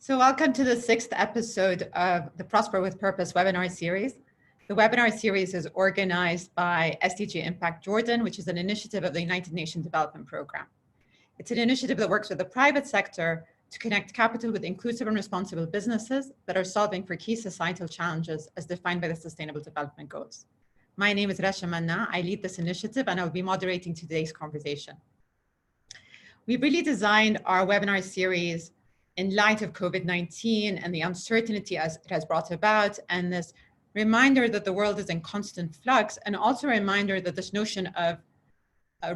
So welcome to the sixth episode of the Prosper with Purpose webinar series. The webinar series is organized by SDG Impact Jordan, which is an initiative of the United Nations Development Program. It's an initiative that works with the private sector to connect capital with inclusive and responsible businesses that are solving for key societal challenges as defined by the Sustainable Development Goals. My name is Rasha Manna. I lead this initiative and I'll be moderating today's conversation. We've really designed our webinar series in light of COVID-19 and the uncertainty as it has brought about, and this reminder that the world is in constant flux, and also a reminder that this notion of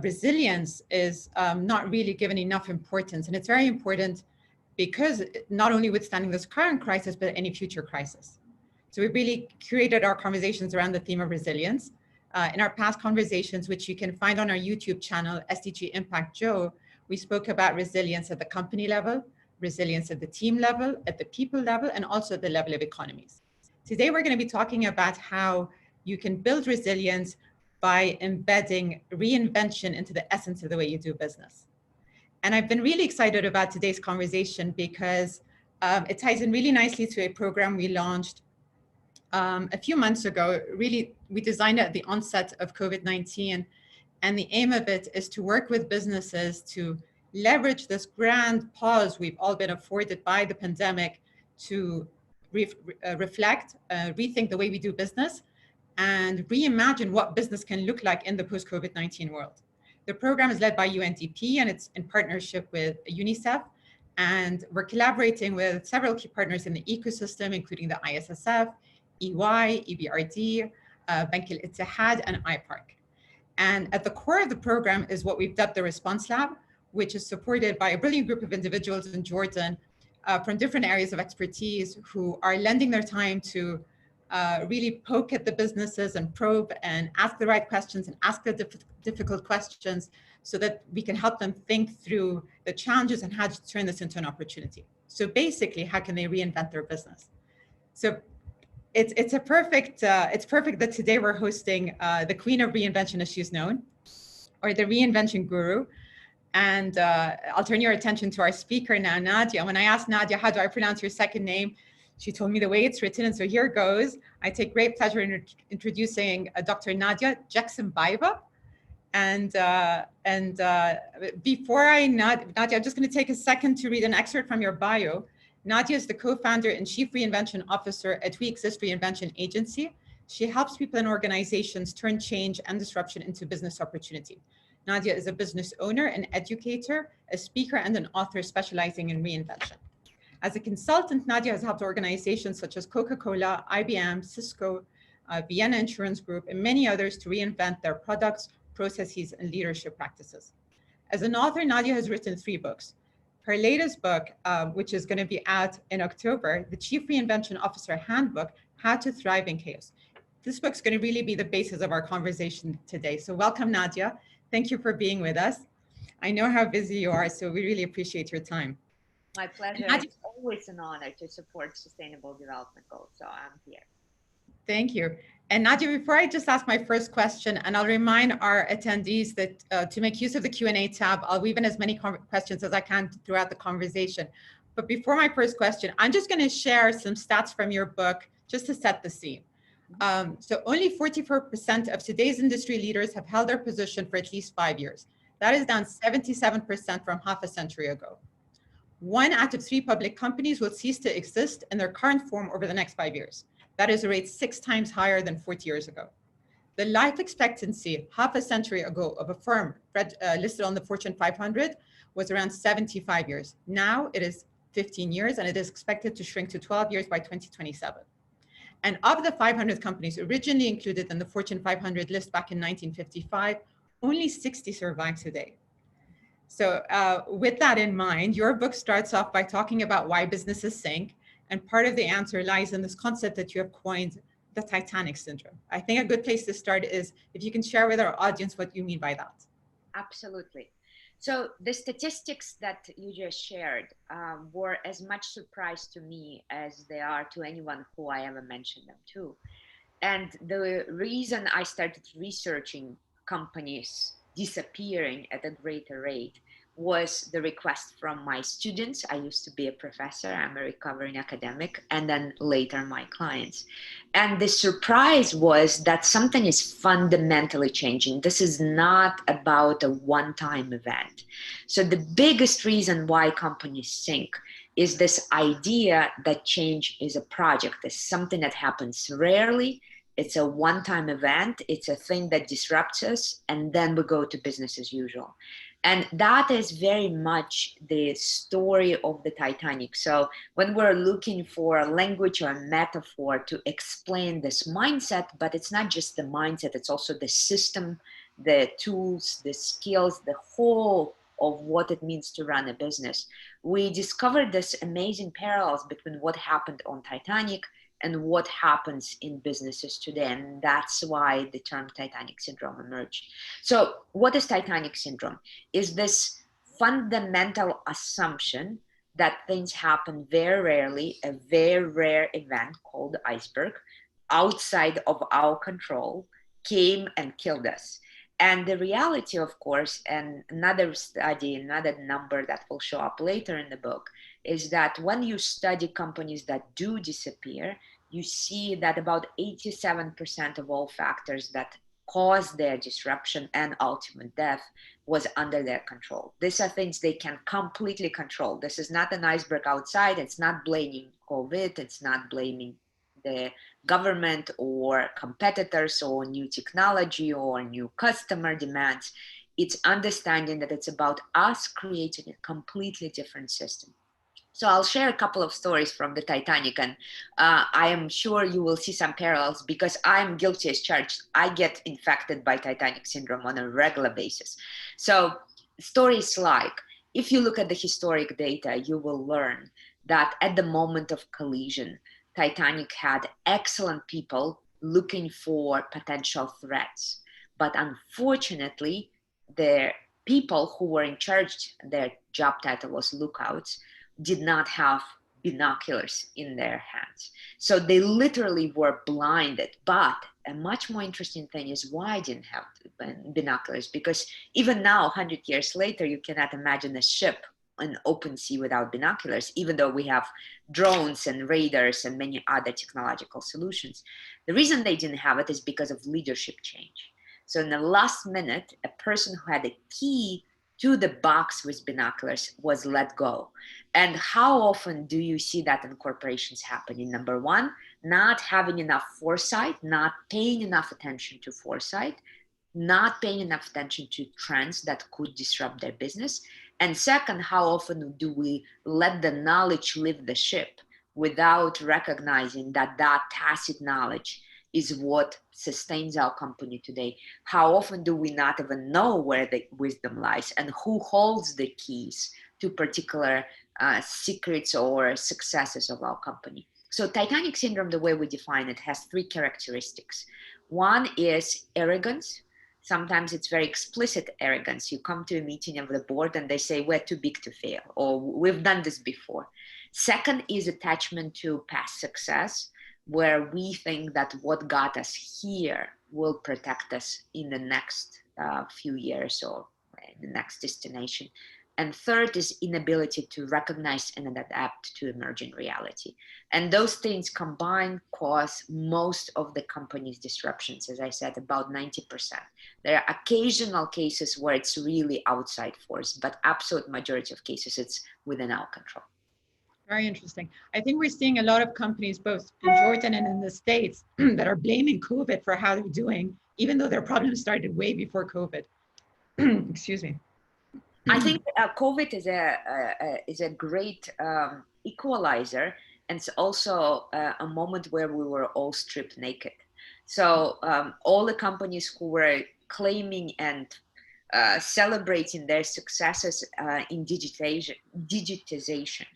resilience is not really given enough importance. And it's very important because not only withstanding this current crisis, but any future crisis. So we really curated our conversations around the theme of resilience. In our past conversations, which you can find on our YouTube channel, SDG Impact Joe, we spoke about resilience at the company level, resilience at the team level, at the people level, and also at the level of economies. Today, we're going to be talking about how you can build resilience by embedding reinvention into the essence of the way you do business. And I've been really excited about today's conversation because it ties in really nicely to a program we launched a few months ago. Really, we designed it at the onset of COVID-19. And the aim of it is to work with businesses to leverage this grand pause we've all been afforded by the pandemic to reflect, rethink the way we do business, and reimagine what business can look like in the post-COVID-19 world. The program is led by UNDP and it's in partnership with UNICEF. And we're collaborating with several key partners in the ecosystem, including the ISSF, EY, EBRD, Bank al-Ittihad, and IPARC. And at the core of the program is what we've dubbed the Response Lab, which is supported by a brilliant group of individuals in Jordan from different areas of expertise who are lending their time to really poke at the businesses and probe and ask the right questions and ask the difficult questions so that we can help them think through the challenges and how to turn this into an opportunity. So basically, how can they reinvent their business? So it's perfect that today we're hosting the queen of reinvention, as she's known, or the reinvention guru. And I'll turn your attention to our speaker now, Nadia. When I asked Nadia, how do I pronounce your second name? She told me the way it's written, and so here goes. I take great pleasure in introducing Dr. Nadya Zhexembayeva. And before Nadia, I'm just going to take a second to read an excerpt from your bio. Nadia is the co-founder and chief reinvention officer at We Exist Reinvention Agency. She helps people and organizations turn change and disruption into business opportunity. Nadia is a business owner, an educator, a speaker, and an author specializing in reinvention. As a consultant, Nadia has helped organizations such as Coca-Cola, IBM, CISCO, Vienna Insurance Group, and many others to reinvent their products, processes, and leadership practices. As an author, Nadia has written 3 books. Her latest book, which is going to be out in October, The Chief Reinvention Officer Handbook, How to Thrive in Chaos. This book's going to really be the basis of our conversation today. So welcome, Nadia. Thank you for being with us. I know how busy you are, so we really appreciate your time. My pleasure. It's always an honor to support Sustainable Development Goals, so I'm here. Thank you. And Nadia, before I just ask my first question, and I'll remind our attendees that to make use of the Q&A tab, I'll weave in as many questions as I can throughout the conversation. But before my first question, I'm just going to share some stats from your book just to set the scene. So only 44% of today's industry leaders have held their position for at least 5 years. That is down 77% from half a century ago. 1 out of 3 public companies will cease to exist in their current form over the next 5 years. That is a rate 6 times higher than 40 years ago. The life expectancy half a century ago of a firm listed on the Fortune 500 was around 75 years. Now it is 15 years, and it is expected to shrink to 12 years by 2027. And of the 500 companies originally included in the Fortune 500 list back in 1955, only 60 survive today. So with that in mind, your book starts off by talking about why businesses sink. And part of the answer lies in this concept that you have coined, the Titanic syndrome. I think a good place to start is if you can share with our audience what you mean by that. Absolutely. So the statistics that you just shared were as much surprise to me as they are to anyone who I ever mentioned them to. And the reason I started researching companies disappearing at a greater rate was the request from my students. I used to be a professor, I'm a recovering academic, and then later my clients. And the surprise was that something is fundamentally changing. This is not about a one-time event. So the biggest reason why companies think is this idea that change is a project, it's something that happens rarely, it's a one-time event, it's a thing that disrupts us, and then we go to business as usual. And that is very much the story of the Titanic. So when we're looking for a language or a metaphor to explain this mindset, but it's not just the mindset, it's also the system, the tools, the skills, the whole of what it means to run a business. We discovered this amazing parallels between what happened on Titanic and what happens in businesses today. And that's why the term Titanic syndrome emerged. So what is Titanic syndrome? Is this fundamental assumption that things happen very rarely, a very rare event called the iceberg, outside of our control, came and killed us. And the reality, of course, and another study, another number that will show up later in the book, is that when you study companies that do disappear, you see that about 87% of all factors that cause their disruption and ultimate death was under their control. These are things they can completely control. This is not an iceberg outside. It's not blaming COVID. It's not blaming the government or competitors or new technology or new customer demands. It's understanding that it's about us creating a completely different system. So I'll share a couple of stories from the Titanic, and I am sure you will see some parallels because I'm guilty as charged. I get infected by Titanic syndrome on a regular basis. So stories like, if you look at the historic data, you will learn that at the moment of collision, Titanic had excellent people looking for potential threats. But unfortunately, the people who were in charge, their job title was lookouts, did not have binoculars in their hands. So they literally were blinded. But a much more interesting thing is why I didn't have binoculars, because even now, 100 years later, you cannot imagine a ship in open sea without binoculars, even though we have drones and radars and many other technological solutions. The reason they didn't have it is because of leadership change. So in the last minute, a person who had a key to the box with binoculars was let go. And how often do you see that in corporations happening? Number one, not having enough foresight, not paying enough attention to foresight, not paying enough attention to trends that could disrupt their business. And second, how often do we let the knowledge leave the ship without recognizing that that tacit knowledge is what sustains our company today? How often do we not even know where the wisdom lies and who holds the keys to particular secrets or successes of our company? So Titanic syndrome, the way we define it, has three characteristics. One is arrogance. Sometimes it's very explicit arrogance. You come to a meeting of the board and they say, we're too big to fail, or we've done this before. Second is attachment to past success, where we think that what got us here will protect us in the next few years or in the next destination. And third is inability to recognize and adapt to emerging reality. And those things combined cause most of the company's disruptions, as I said, about 90%. There are occasional cases where it's really outside force, but absolute majority of cases, it's within our control. Very interesting. I think we're seeing a lot of companies, both in Jordan and in the States, that are blaming COVID for how they're doing, even though their problems started way before COVID. Excuse me. I think COVID is a great equalizer, and it's also a moment where we were all stripped naked. So all the companies who were claiming and celebrating their successes in digitization,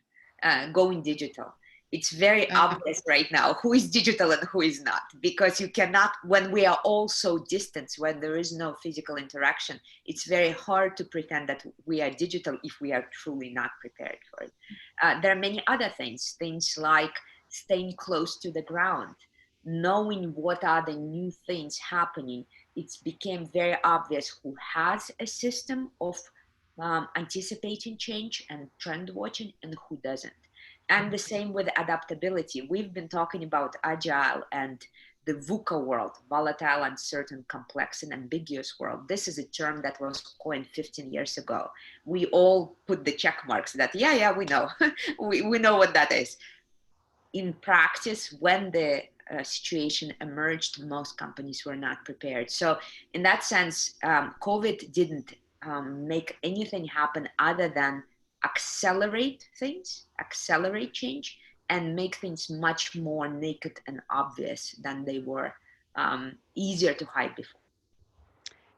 going digital. It's very obvious right now who is digital and who is not, because you cannot, when we are all so distant, when there is no physical interaction, it's very hard to pretend that we are digital if we are truly not prepared for it. There are many other things like staying close to the ground, knowing what are the new things happening. It became very obvious who has a system of anticipating change and trend watching, and who doesn't. And the same with adaptability. We've been talking about agile and the VUCA world, volatile, uncertain, complex, and ambiguous world. This is a term that was coined 15 years ago. We all put the check marks that, yeah, we know. we know what that is. In practice, when the situation emerged, most companies were not prepared. So in that sense, COVID didn't make anything happen other than accelerate things, accelerate change, and make things much more naked and obvious than they were, easier to hide before.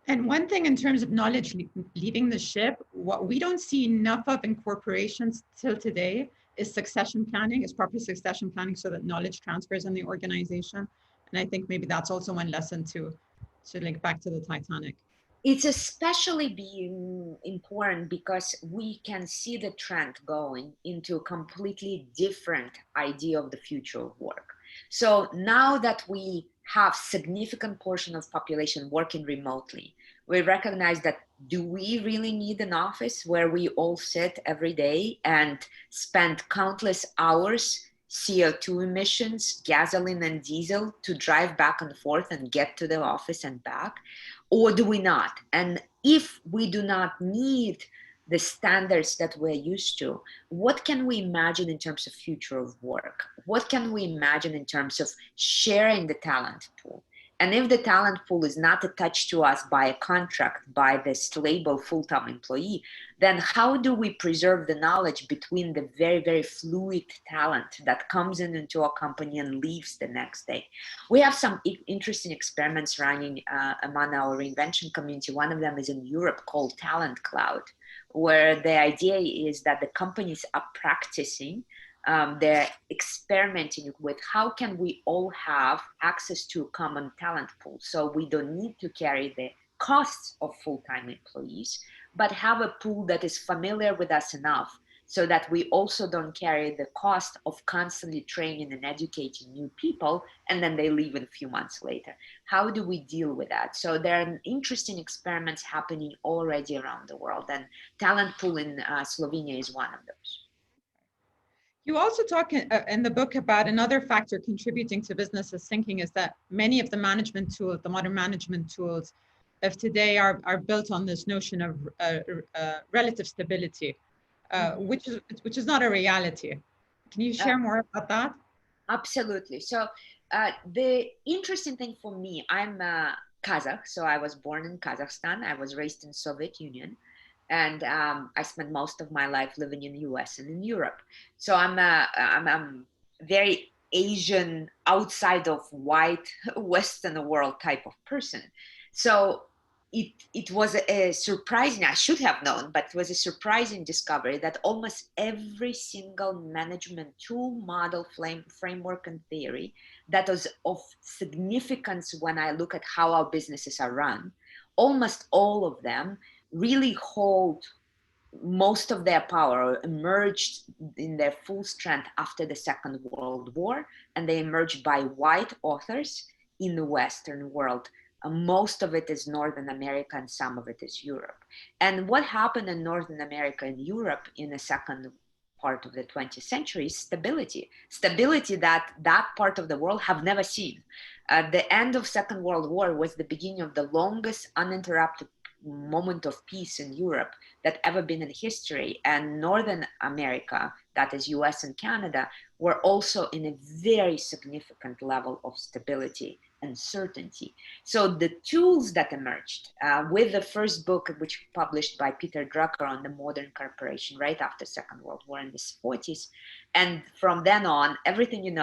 And one thing in terms of knowledge leaving the ship, what we don't see enough of in corporations till today is succession planning, is proper succession planning so that knowledge transfers in the organization. And I think maybe that's also one lesson to link back to the Titanic. It's especially being important because we can see the trend going into a completely different idea of the future of work. So now that we have significant portion of population working remotely, we recognize that do we really need an office where we all sit every day and spend countless hours, CO2 emissions, gasoline and diesel to drive back and forth and get to the office and back? Or do we not? And if we do not need the standards that we're used to, what can we imagine in terms of future of work? What can we imagine in terms of sharing the talent pool? And if the talent pool is not attached to us by a contract, by this label full-time employee, then how do we preserve the knowledge between the very, very fluid talent that comes into a company and leaves the next day? We have some interesting experiments running among our Reinvention community. One of them is in Europe called Talent Cloud, where the idea is that the companies are practicing, they're experimenting with how can we all have access to a common talent pool, so we don't need to carry the costs of full-time employees, but have a pool that is familiar with us enough so that we also don't carry the cost of constantly training and educating new people, and then they leave in a few months later. How do we deal with that? So there are interesting experiments happening already around the world, and talent pool in Slovenia is one of those. You also talk in the book about another factor contributing to businesses thinking is that many of the management tools, the modern management tools of today are built on this notion of relative stability, which is not a reality. Can you share more about that? Absolutely. So the interesting thing for me, I'm Kazakh, so I was born in Kazakhstan. I was raised in Soviet Union. And I spent most of my life living in the US and in Europe. So I'm very Asian, outside of white Western world type of person. So it was a surprising, I should have known, but it was a surprising discovery that almost every single management tool, model, framework, and theory that was of significance when I look at how our businesses are run, almost all of them really hold most of their power, emerged in their full strength after the Second World War, and they emerged by white authors in the Western world. Most of it is Northern America and some of it is Europe. And what happened in Northern America and Europe in the second part of the 20th century is stability. Stability that part of the world have never seen. The end of Second World War was the beginning of the longest uninterrupted moment of peace in Europe that ever been in history, and Northern America, that is US and Canada, were also in a very significant level of stability and certainty. So the tools that emerged with the first book, which published by Peter Drucker on the modern corporation right after Second World War in the 40s, and from then on, everything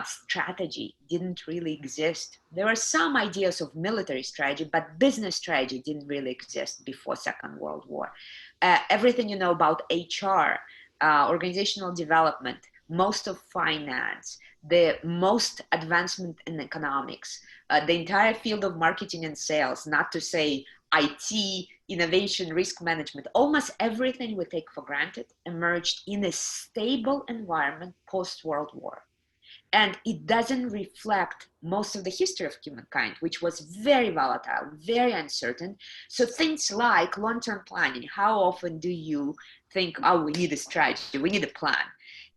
strategy didn't really exist. There were some ideas of military strategy, but business strategy didn't really exist before Second World War. Everything about HR, organizational development, most of finance, the most advancement in economics, the entire field of marketing and sales, not to say IT, innovation, risk management, almost everything we take for granted emerged in a stable environment post-World War. And it doesn't reflect most of the history of humankind, which was very volatile, very uncertain. So things like long-term planning, how often do you think, oh, we need a strategy, we need a plan?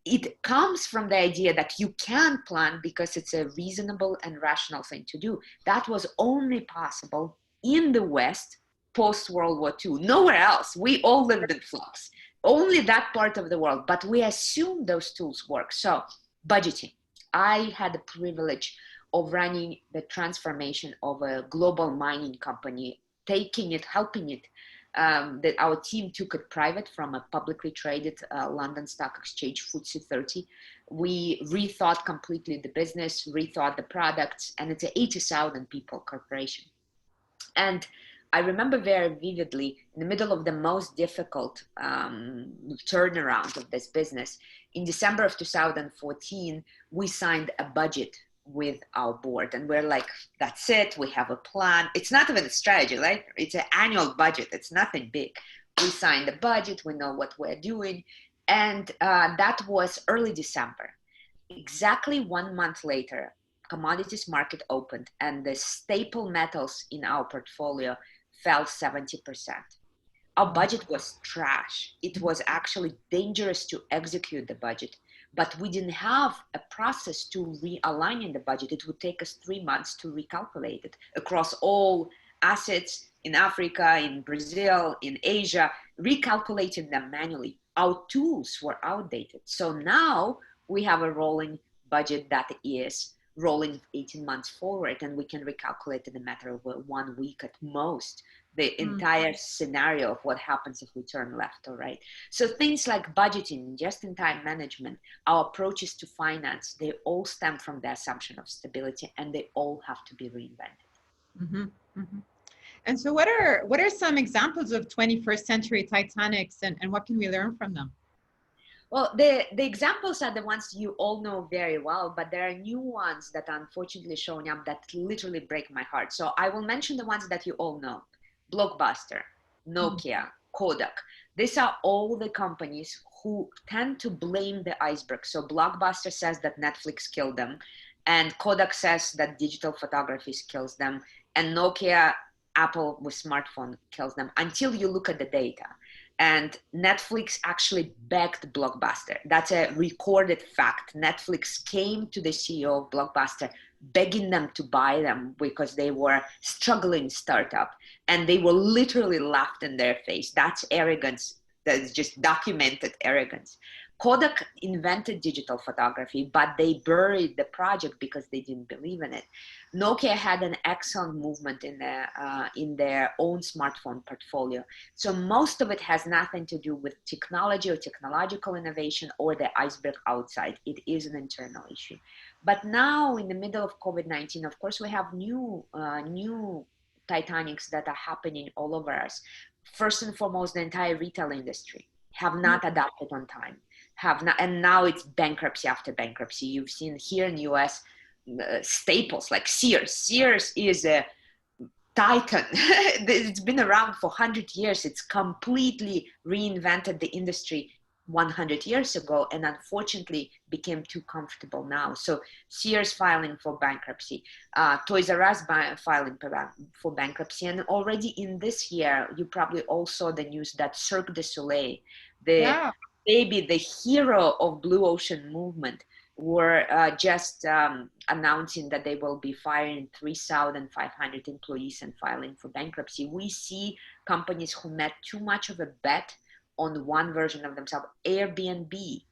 It comes from the idea that you can plan because it's a reasonable and rational thing to do. That was only possible in the West post-World War II, nowhere else. We all lived in flux, only that part of the world, but we assume those tools work. So budgeting. I had the privilege of running the transformation of a global mining company, taking it, helping it. That our team took it private from a publicly traded London Stock Exchange FTSE 30. We rethought completely the business, rethought the products, and it's an 80,000 people corporation. And I remember very vividly, in the middle of the most difficult turnaround of this business, in December of 2014, we signed a budget with our board. And we're like, that's it, we have a plan. It's not even a strategy, right? It's an annual budget, it's nothing big. We signed the budget, we know what we're doing. And that was early December. Exactly 1 month later, commodities market opened and the staple metals in our portfolio fell 70%. Our budget was trash. It was actually dangerous to execute the budget, but we didn't have a process to realign in the budget. It would take us 3 months to recalculate it across all assets in Africa, in Brazil, in Asia, recalculating them manually. Our tools were outdated. So now we have a rolling budget that is rolling 18 months forward, and we can recalculate in a matter of 1 week at most the entire scenario of what happens if we turn left or right. So things like budgeting, just-in-time management, our approaches to finance, they all stem from the assumption of stability, and they all have to be reinvented. Mm-hmm. Mm-hmm. And so what are some examples of 21st century Titanics, and what can we learn from them? Well, the examples are the ones you all know very well, but there are new ones that are unfortunately showing up that literally break my heart. So I will mention the ones that you all know. Blockbuster, Nokia, Kodak. These are all the companies who tend to blame the iceberg. So Blockbuster says that Netflix killed them, and Kodak says that digital photography kills them, and Nokia, Apple with smartphone kills them, until you look at the data. And Netflix actually backed Blockbuster. That's a recorded fact. Netflix came to the CEO of Blockbuster begging them to buy them because they were struggling startup, and they were literally laughed in their face. That's arrogance. That's just documented arrogance. Kodak invented digital photography, but they buried the project because they didn't believe in it. Nokia had an excellent movement in their own smartphone portfolio. So most of it has nothing to do with technology or technological innovation or the iceberg outside. It is an internal issue. But now, in the middle of COVID-19, of course, we have new Titanics that are happening all over us. First and foremost, the entire retail industry have not adapted on time. And now it's bankruptcy after bankruptcy. You've seen here in the US staples like Sears. Sears is a titan. It's been around for 100 years. It's completely reinvented the industry 100 years ago, and unfortunately became too comfortable now. So Sears filing for bankruptcy, Toys R Us filing for bankruptcy. And already in this year, you probably all saw the news that Cirque du Soleil, the hero of Blue Ocean movement, were just announcing that they will be firing 3,500 employees and filing for bankruptcy. We see companies who made too much of a bet on one version of themselves. Airbnb,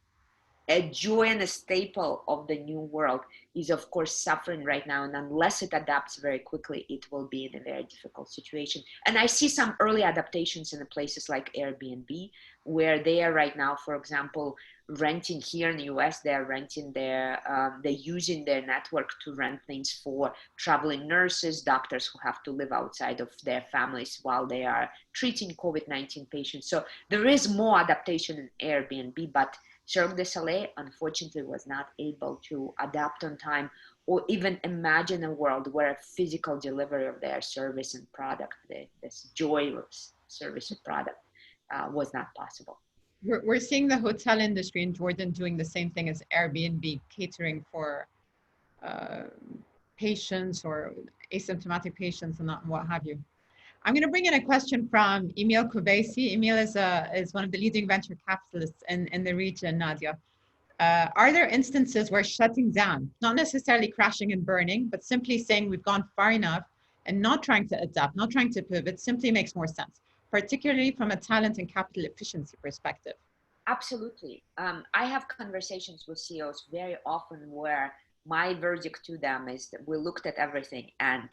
a joy and a staple of the new world, is of course suffering right now, and unless it adapts very quickly, it will be in a very difficult situation. And I see some early adaptations in the places like Airbnb, where they are right now, for example, renting here in the US, they're using their network to rent things for traveling nurses, doctors who have to live outside of their families while they are treating COVID-19 patients. So there is more adaptation in Airbnb, but Cirque du Soleil, unfortunately, was not able to adapt on time or even imagine a world where a physical delivery of their service and product, this joyless service and product, was not possible. We're seeing the hotel industry in Jordan doing the same thing as Airbnb, catering for patients or asymptomatic patients and what have you. I'm going to bring in a question from Emil Kubesi. Emil is one of the leading venture capitalists in the region, Nadia. Are there instances where shutting down, not necessarily crashing and burning, but simply saying we've gone far enough and not trying to adapt, not trying to pivot, simply makes more sense, particularly from a talent and capital efficiency perspective? Absolutely. I have conversations with CEOs very often where my verdict to them is that we looked at everything, and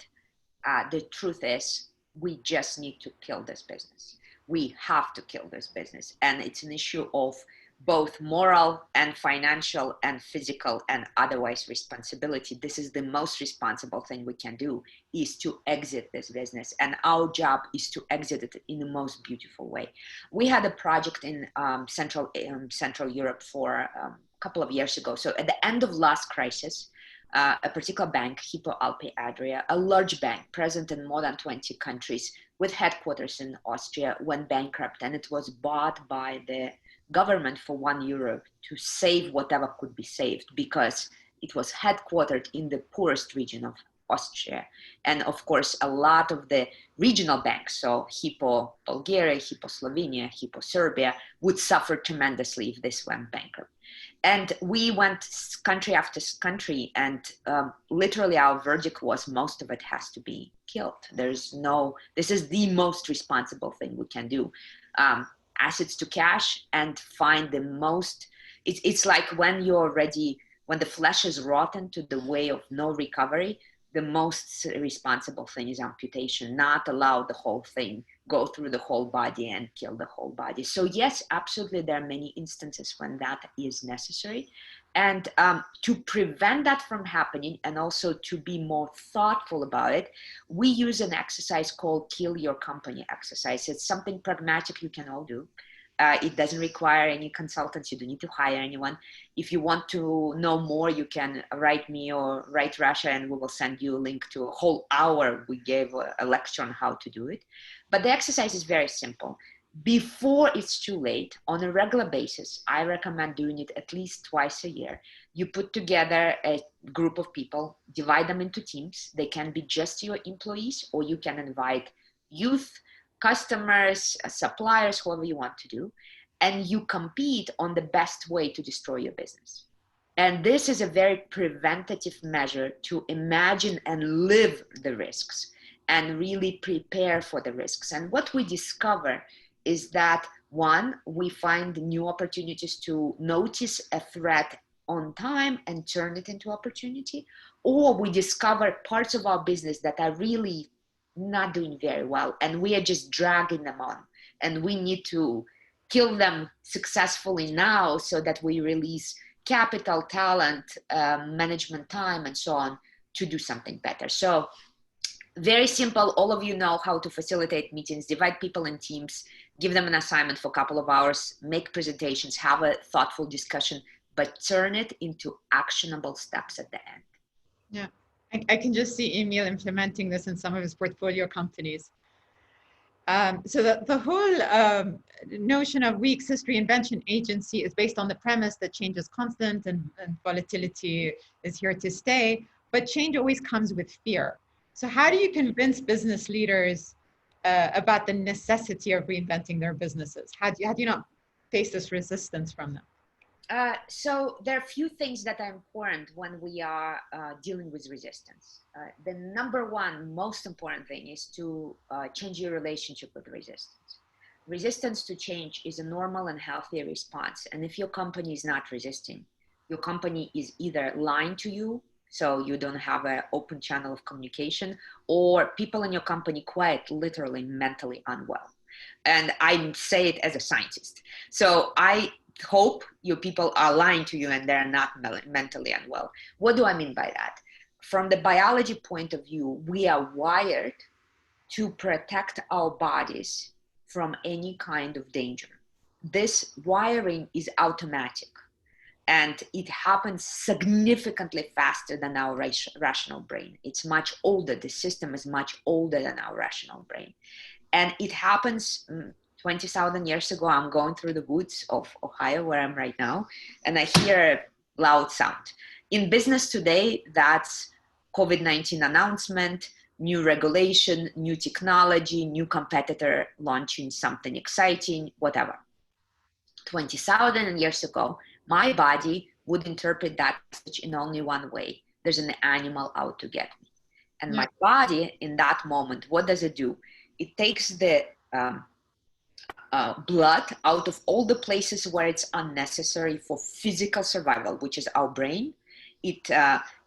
the truth is we just need to kill this business. We have to kill this business. And it's an issue of both moral and financial and physical and otherwise responsibility. This is the most responsible thing we can do, is to exit this business. And our job is to exit it in the most beautiful way. We had a project in Central Europe for a couple of years ago. So at the end of last crisis, a particular bank, Hypo Alpe Adria, a large bank present in more than 20 countries with headquarters in Austria, went bankrupt, and it was bought by the government for €1 to save whatever could be saved, because it was headquartered in the poorest region of Austria. And of course, a lot of the regional banks, so Hypo Bulgaria, Hypo Slovenia, Hypo Serbia, would suffer tremendously if this went bankrupt. And we went country after country, and literally our verdict was most of it has to be killed. This is the most responsible thing we can do. Assets to cash and find the most, it's like when the flesh is rotten to the way of no recovery, the most responsible thing is amputation, not allow the whole thing go through the whole body and kill the whole body. So yes, absolutely, there are many instances when that is necessary. And to prevent that from happening, and also to be more thoughtful about it, we use an exercise called Kill Your Company exercise. It's something pragmatic you can all do. It doesn't require any consultants. You don't need to hire anyone. If you want to know more, you can write me or write Russia, and we will send you a link to a whole hour. We gave a lecture on how to do it. But the exercise is very simple. Before it's too late, on a regular basis, I recommend doing it at least twice a year. You put together a group of people, divide them into teams. They can be just your employees, or you can invite youth, customers, suppliers, whoever you want to do, and you compete on the best way to destroy your business. And this is a very preventative measure to imagine and live the risks and really prepare for the risks. And what we discover is that, one, we find new opportunities to notice a threat on time and turn it into opportunity, or we discover parts of our business that are really not doing very well, and we are just dragging them on, and we need to kill them successfully now so that we release capital, talent, management time, and so on, to do something better. So very simple. All of you know how to facilitate meetings. Divide people in teams, give them an assignment for a couple of hours, make presentations, have a thoughtful discussion, but turn it into actionable steps at the end. Yeah. I can just see Emil implementing this in some of his portfolio companies. So the whole notion of we exist reinvention agency is based on the premise that change is constant and volatility is here to stay, but change always comes with fear. So how do you convince business leaders about the necessity of reinventing their businesses? How do you not face this resistance from them? So there are a few things that are important when we are dealing with resistance. The number one most important thing is to change your relationship with resistance. Resistance to change is a normal and healthy response. And if your company is not resisting, your company is either lying to you, so you don't have an open channel of communication, or people in your company quite literally mentally unwell. And I say it as a scientist. So I hope your people are lying to you and they're not mentally unwell. What do I mean by that? From the biology point of view, we are wired to protect our bodies from any kind of danger. This wiring is automatic, and it happens significantly faster than our rational brain. It's much older. The system is much older than our rational brain. And it happens 20,000 years ago. I'm going through the woods of Ohio, where I'm right now, and I hear a loud sound. In business today, that's COVID-19 announcement, new regulation, new technology, new competitor launching something exciting, whatever. 20,000 years ago, my body would interpret that message in only one way. There's an animal out to get me. And my body in that moment, what does it do? It takes the blood out of all the places where it's unnecessary for physical survival, which is our brain. It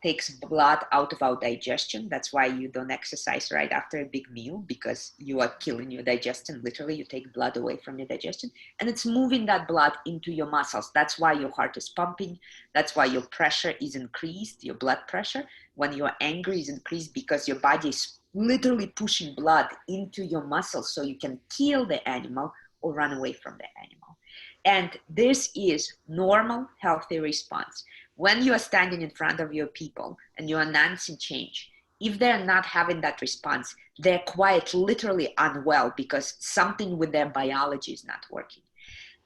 takes blood out of our digestion. That's why you don't exercise right after a big meal, because you are killing your digestion. Literally, you take blood away from your digestion, and it's moving that blood into your muscles. That's why your heart is pumping. That's why your pressure is increased, your blood pressure. When you're angry is increased because your body is literally pushing blood into your muscles so you can kill the animal or run away from the animal. And this is normal, healthy response. When you are standing in front of your people and you are announcing change, if they're not having that response, they're quite literally unwell because something with their biology is not working.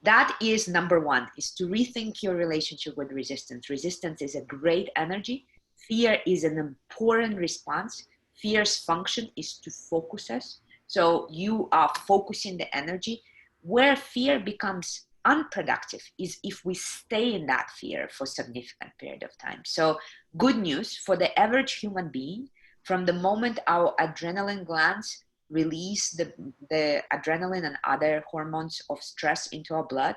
That is number one, is to rethink your relationship with resistance. Resistance is a great energy. Fear is an important response. Fear's function is to focus us. So you are focusing the energy. Where fear becomes unproductive is if we stay in that fear for a significant period of time. So good news for the average human being, from the moment our adrenaline glands release the adrenaline and other hormones of stress into our blood,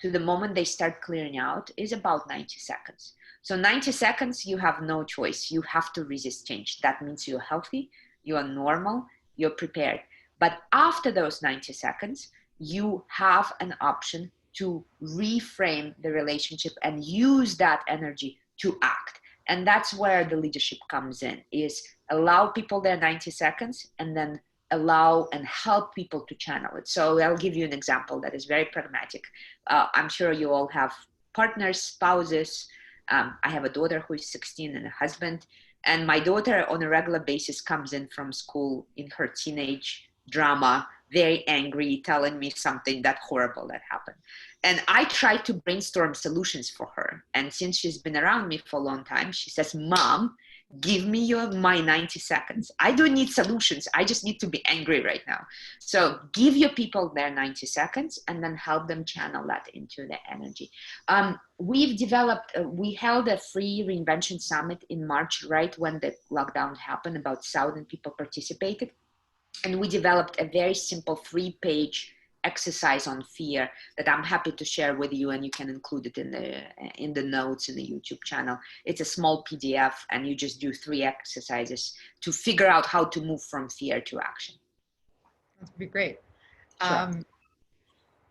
to the moment they start clearing out, is about 90 seconds. So 90 seconds, you have no choice. You have to resist change. That means you're healthy, you are normal, you're prepared. But after those 90 seconds, you have an option to reframe the relationship and use that energy to act. And that's where the leadership comes in, is allow people their 90 seconds and then allow and help people to channel it. So I'll give you an example that is very pragmatic. I'm sure you all have partners, spouses. I have a daughter who is 16 and a husband. And my daughter on a regular basis comes in from school in her teenage drama, very angry, telling me something that horrible that happened. And I try to brainstorm solutions for her. And since she's been around me for a long time, she says, Mom, give me my 90 seconds. I don't need solutions. I just need to be angry right now. So give your people their 90 seconds and then help them channel that into the energy. We held a free Reinvention Summit in March, right when the lockdown happened. About 1,000 people participated. And we developed a very simple 3-page exercise on fear that I'm happy to share with you, and you can include it in the notes in the YouTube channel. It's a small PDF, and you just do 3 exercises to figure out how to move from fear to action. That would be great. Sure.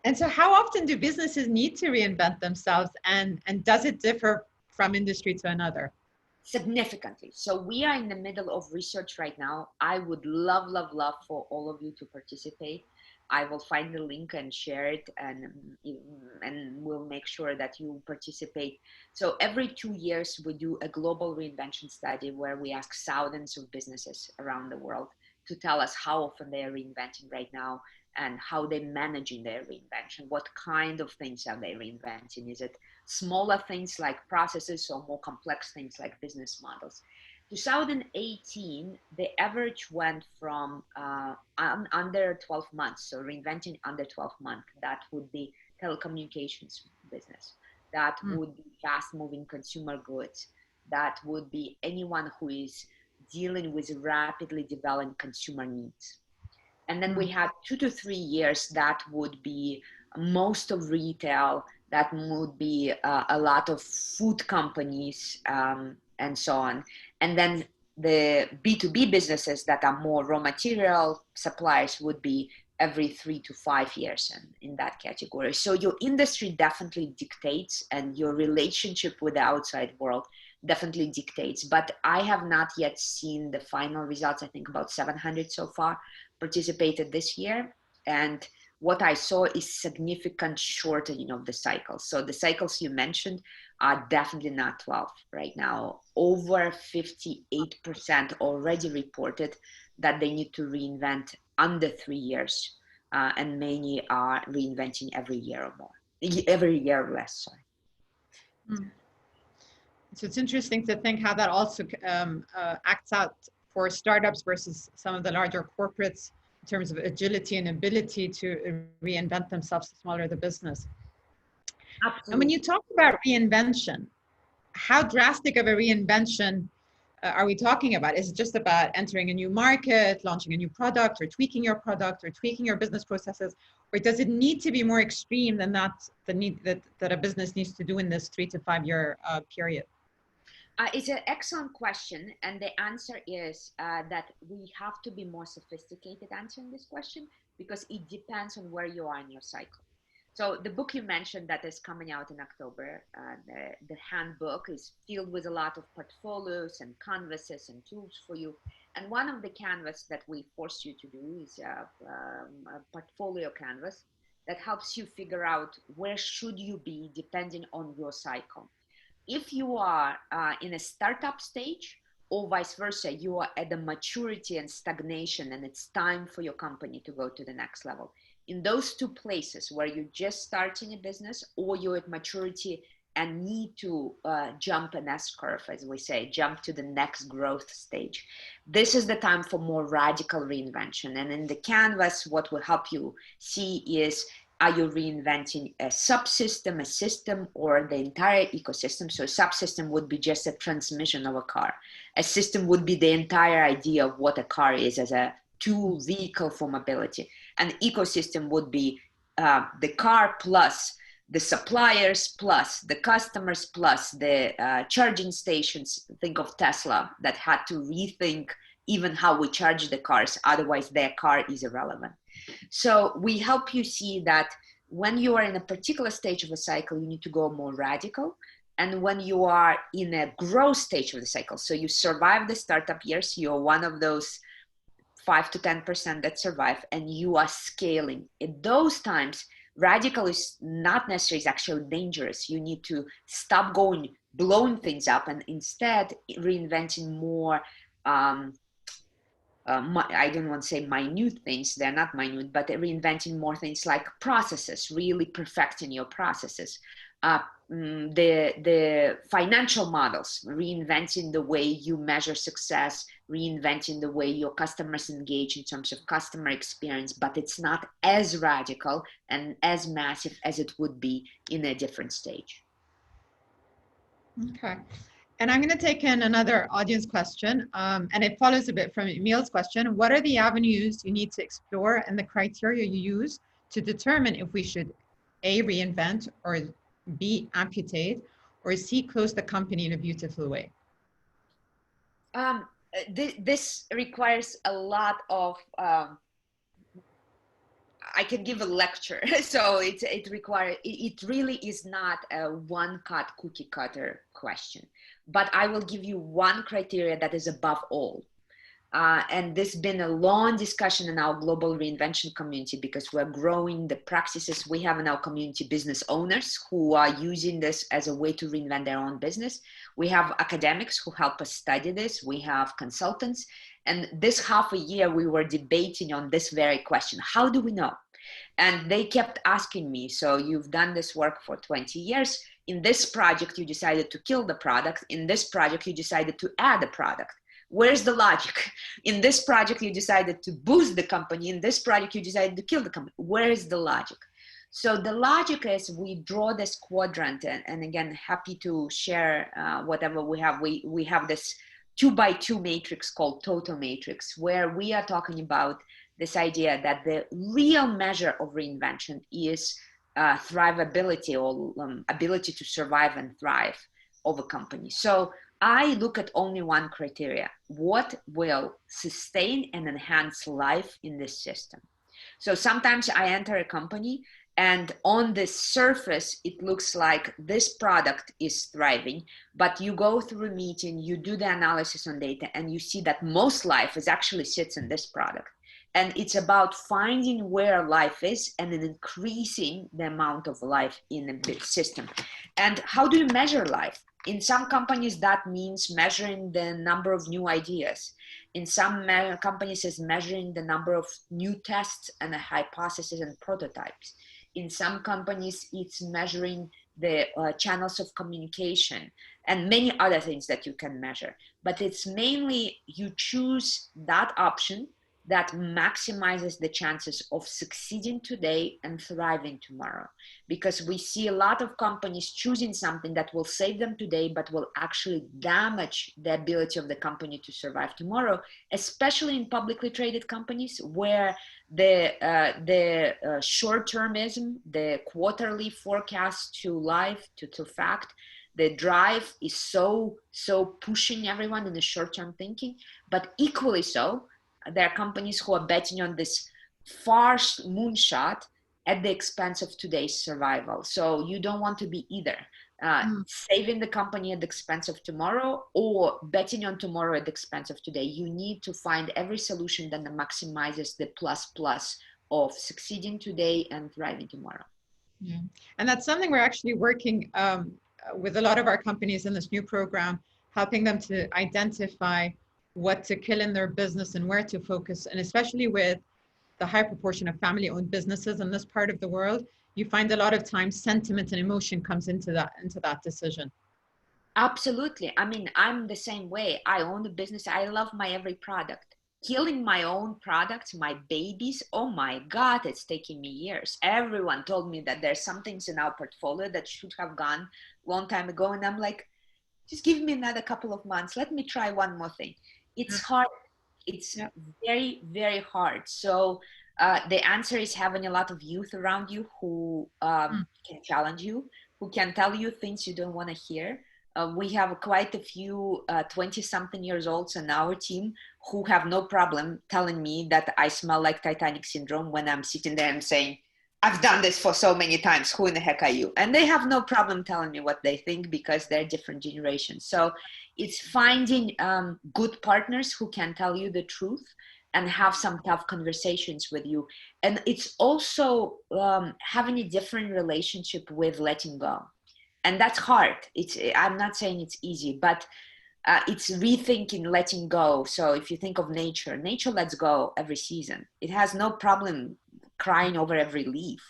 And so how often do businesses need to reinvent themselves, and does it differ from industry to another? Significantly. So we are in the middle of research right now. I would love for all of you to participate. I will find the link and share it, and we'll make sure that you participate. So every 2 years, we do a global reinvention study where we ask thousands of businesses around the world to tell us how often they are reinventing right now and how they're managing their reinvention. What kind of things are they reinventing? Is it smaller things like processes or more complex things like business models? 2018, the average went from under 12 months, so reinventing under 12 months. That would be telecommunications business. That would be fast-moving consumer goods. That would be anyone who is dealing with rapidly developing consumer needs. And then we had 2 to 3 years that would be most of retail, that would be a lot of food companies and so on. And then the B2B businesses that are more raw material suppliers would be every 3 to 5 years in that category. So your industry definitely dictates, and your relationship with the outside world definitely dictates. But I have not yet seen the final results. I think about 700 so far participated this year. And what I saw is significant shortening of the cycles. So the cycles you mentioned are definitely not 12 right now. Over 58% already reported that they need to reinvent under 3 years. And many are reinventing every year or more, every year or less, sorry. So it's interesting to think how that also acts out for startups versus some of the larger corporates in terms of agility and ability to reinvent themselves, the smaller the business. Absolutely. And when you talk about reinvention, how drastic of a reinvention are we talking about? Is it just about entering a new market, launching a new product, or tweaking your product, or tweaking your business processes? Or does it need to be more extreme than that, the need that a business needs to do in this 3 to 5 year period? It's an excellent question. And the answer is that we have to be more sophisticated answering this question, because it depends on where you are in your cycle. So the book you mentioned that is coming out in October, the handbook is filled with a lot of portfolios and canvases and tools for you. And one of the canvas that we force you to do is a portfolio canvas that helps you figure out where should you be depending on your cycle. If you are in a startup stage, or vice versa, you are at the maturity and stagnation, and it's time for your company to go to the next level. In those two places where you're just starting a business, or you're at maturity and need to jump an S-curve, as we say, jump to the next growth stage, this is the time for more radical reinvention. And in the canvas, what will help you see is, are you reinventing a subsystem, a system, or the entire ecosystem? So a subsystem would be just a transmission of a car. A system would be the entire idea of what a car is as a tool, vehicle for mobility. An ecosystem would be the car plus the suppliers, plus the customers, plus the charging stations. Think of Tesla that had to rethink even how we charge the cars, otherwise their car is irrelevant. So we help you see that when you are in a particular stage of a cycle, you need to go more radical. And when you are in a growth stage of the cycle, so you survive the startup years, you're one of those 5 to 10% that survive, and you are scaling. At those times, radical is not necessarily, is actually dangerous. You need to stop blowing things up, and instead reinventing more, I don't want to say minute things, they're not minute, but reinventing more things like processes, really perfecting your processes. The financial models, reinventing the way you measure success, reinventing the way your customers engage in terms of customer experience, but it's not as radical and as massive as it would be in a different stage. Okay. And I'm going to take in another audience question, and it follows a bit from Emil's question. What are the avenues you need to explore and the criteria you use to determine if we should A, reinvent, or B, amputate, or C, close the company in a beautiful way? This requires a lot of, I can give a lecture. So it really is not a one-cut cookie cutter question, but I will give you one criteria that is above all. And this has been a long discussion in our global reinvention community, because we're growing the practices we have in our community. Business owners who are using this as a way to reinvent their own business. We have academics who help us study this. We have consultants. And this half a year, we were debating on this very question. How do we know? And they kept asking me, so you've done this work for 20 years. In this project, you decided to kill the product. In this project, you decided to add a product. Where's the logic? In this project, you decided to boost the company. In this project, you decided to kill the company. Where is the logic? So the logic is, we draw this quadrant, and again, happy to share whatever we have. We have this 2x2 matrix called total matrix, where we are talking about this idea that the real measure of reinvention is thrivability, or ability to survive and thrive of a company. So I look at only one criteria: what will sustain and enhance life in this system. So sometimes I enter a company, and on the surface, it looks like this product is thriving, but you go through a meeting, you do the analysis on data, and you see that most life actually sits in this product. And it's about finding where life is and then increasing the amount of life in a system. And how do you measure life? In some companies, that means measuring the number of new ideas. In some companies, it's measuring the number of new tests and hypotheses and prototypes. In some companies, it's measuring the channels of communication and many other things that you can measure. But it's mainly you choose that option that maximizes the chances of succeeding today and thriving tomorrow. Because we see a lot of companies choosing something that will save them today, but will actually damage the ability of the company to survive tomorrow, especially in publicly traded companies where the short-termism, the quarterly forecast to life, to fact, the drive is so pushing everyone in the short-term thinking. But equally so, there are companies who are betting on this far moonshot at the expense of today's survival. So you don't want to be either saving the company at the expense of tomorrow or betting on tomorrow at the expense of today. You need to find every solution that maximizes the plus of succeeding today and thriving tomorrow. Yeah. And that's something we're actually working with a lot of our companies in this new program, helping them to identify what to kill in their business and where to focus. And especially with the high proportion of family-owned businesses in this part of the world, you find a lot of times sentiment and emotion comes into that decision. Absolutely. I mean, I'm the same way. I own a business. I love my every product. Killing my own products, my babies, oh my God, it's taking me years. Everyone told me that there's some things in our portfolio that should have gone a long time ago. And I'm like, just give me another couple of months. Let me try one more thing. It's hard. It's very, very hard. So the answer is having a lot of youth around you who can challenge you, who can tell you things you don't want to hear. We have quite a few 20-something years olds on our team who have no problem telling me that I smell like Titanic syndrome when I'm sitting there and saying, I've done this for so many times. Who in the heck are you? And they have no problem telling me what they think because they're different generations. So it's finding good partners who can tell you the truth and have some tough conversations with you. And it's also having a different relationship with letting go. And that's hard. I'm not saying it's easy, but it's rethinking letting go. So if you think of nature lets go every season. It has no problem crying over every leaf.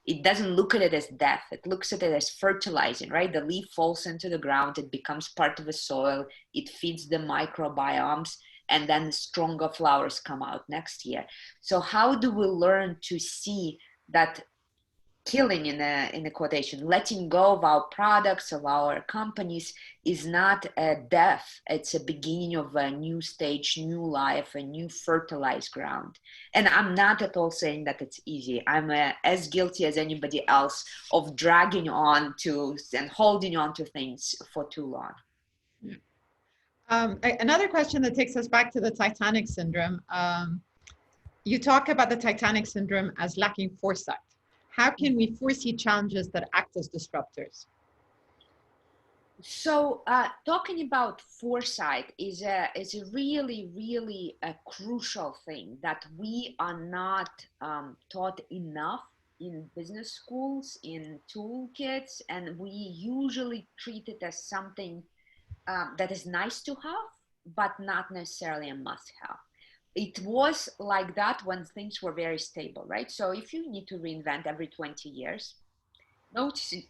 It doesn't look at it as death. It looks at it as fertilizing, right? The leaf falls into the ground. It becomes part of the soil. It feeds the microbiomes, and then stronger flowers come out next year. So how do we learn to see that killing in a quotation, letting go of our products, of our companies is not a death. It's a beginning of a new stage, new life, a new fertilized ground. And I'm not at all saying that it's easy. I'm as guilty as anybody else of dragging on to and holding on to things for too long. Another question that takes us back to the Titanic syndrome. You talk about the Titanic syndrome as lacking foresight. How can we foresee challenges that act as disruptors? So talking about foresight is a really, really a crucial thing that we are not taught enough in business schools, in toolkits, and we usually treat it as something that is nice to have, but not necessarily a must-have. It was like that when things were very stable, right? So if you need to reinvent every 20 years, noticing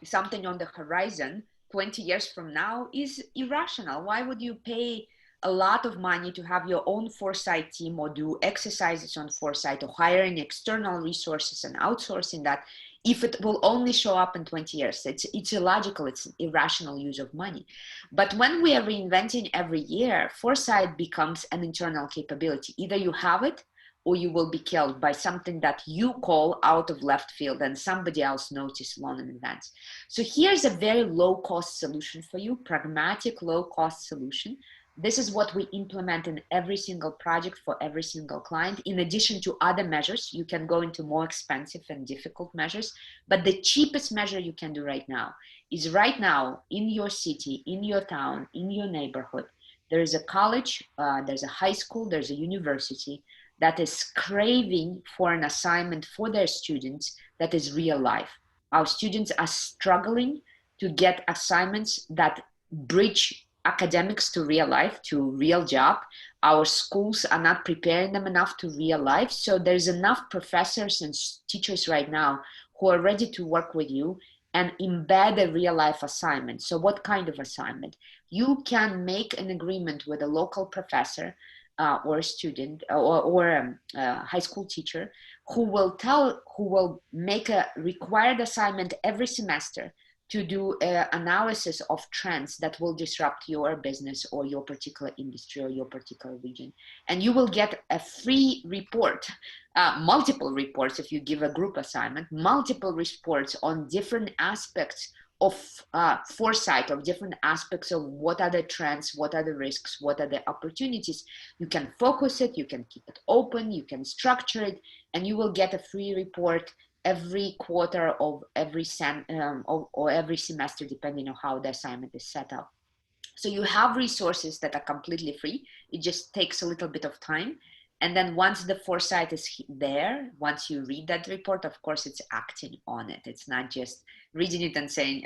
something on the horizon 20 years from now is irrational. Why would you pay a lot of money to have your own foresight team or do exercises on foresight or hiring external resources and outsourcing that if it will only show up in 20 years? It's illogical, it's irrational use of money. But when we are reinventing every year, foresight becomes an internal capability. Either you have it or you will be killed by something that you call out of left field and somebody else noticed long in advance. So here's a very low cost solution for you, pragmatic, low cost solution. This is what we implement in every single project for every single client. In addition to other measures, you can go into more expensive and difficult measures, but the cheapest measure you can do right now is right now in your city, in your town, in your neighborhood, there is a college, there's a high school, there's a university that is craving for an assignment for their students that is real life. Our students are struggling to get assignments that bridge academics to real life, to real job. Our schools are not preparing them enough to real life. So there's enough professors and teachers right now who are ready to work with you and embed a real life assignment. So what kind of assignment? You can make an agreement with a local professor or a student or a high school teacher who will make a required assignment every semester to do an analysis of trends that will disrupt your business or your particular industry or your particular region. And you will get a free report, multiple reports if you give a group assignment, multiple reports on different aspects of foresight, of different aspects of what are the trends, what are the risks, what are the opportunities. You can focus it, you can keep it open, you can structure it, and you will get a free report every quarter of every or every semester, depending on how the assignment is set up. So you have resources that are completely free. It just takes a little bit of time. And then once the foresight is there, once you read that report, of course, it's acting on it. It's not just reading it and saying,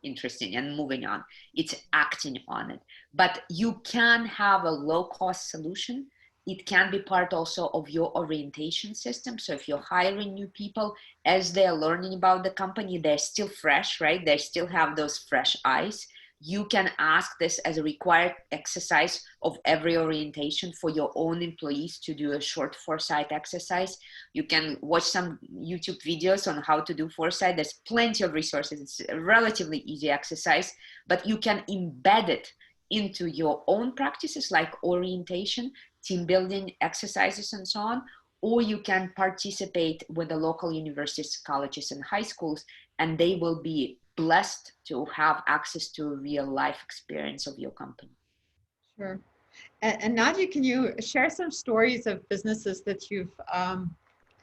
interesting, and moving on. It's acting on it. But you can have a low-cost solution. It can be part also of your orientation system. So if you're hiring new people, as they're learning about the company, they're still fresh, right? They still have those fresh eyes. You can ask this as a required exercise of every orientation for your own employees to do a short foresight exercise. You can watch some YouTube videos on how to do foresight. There's plenty of resources. It's a relatively easy exercise, but you can embed it into your own practices like orientation, team building exercises, and so on. Or you can participate with the local universities, colleges, and high schools, and they will be blessed to have access to a real life experience of your company. Sure. And Nadia, can you share some stories of businesses that you've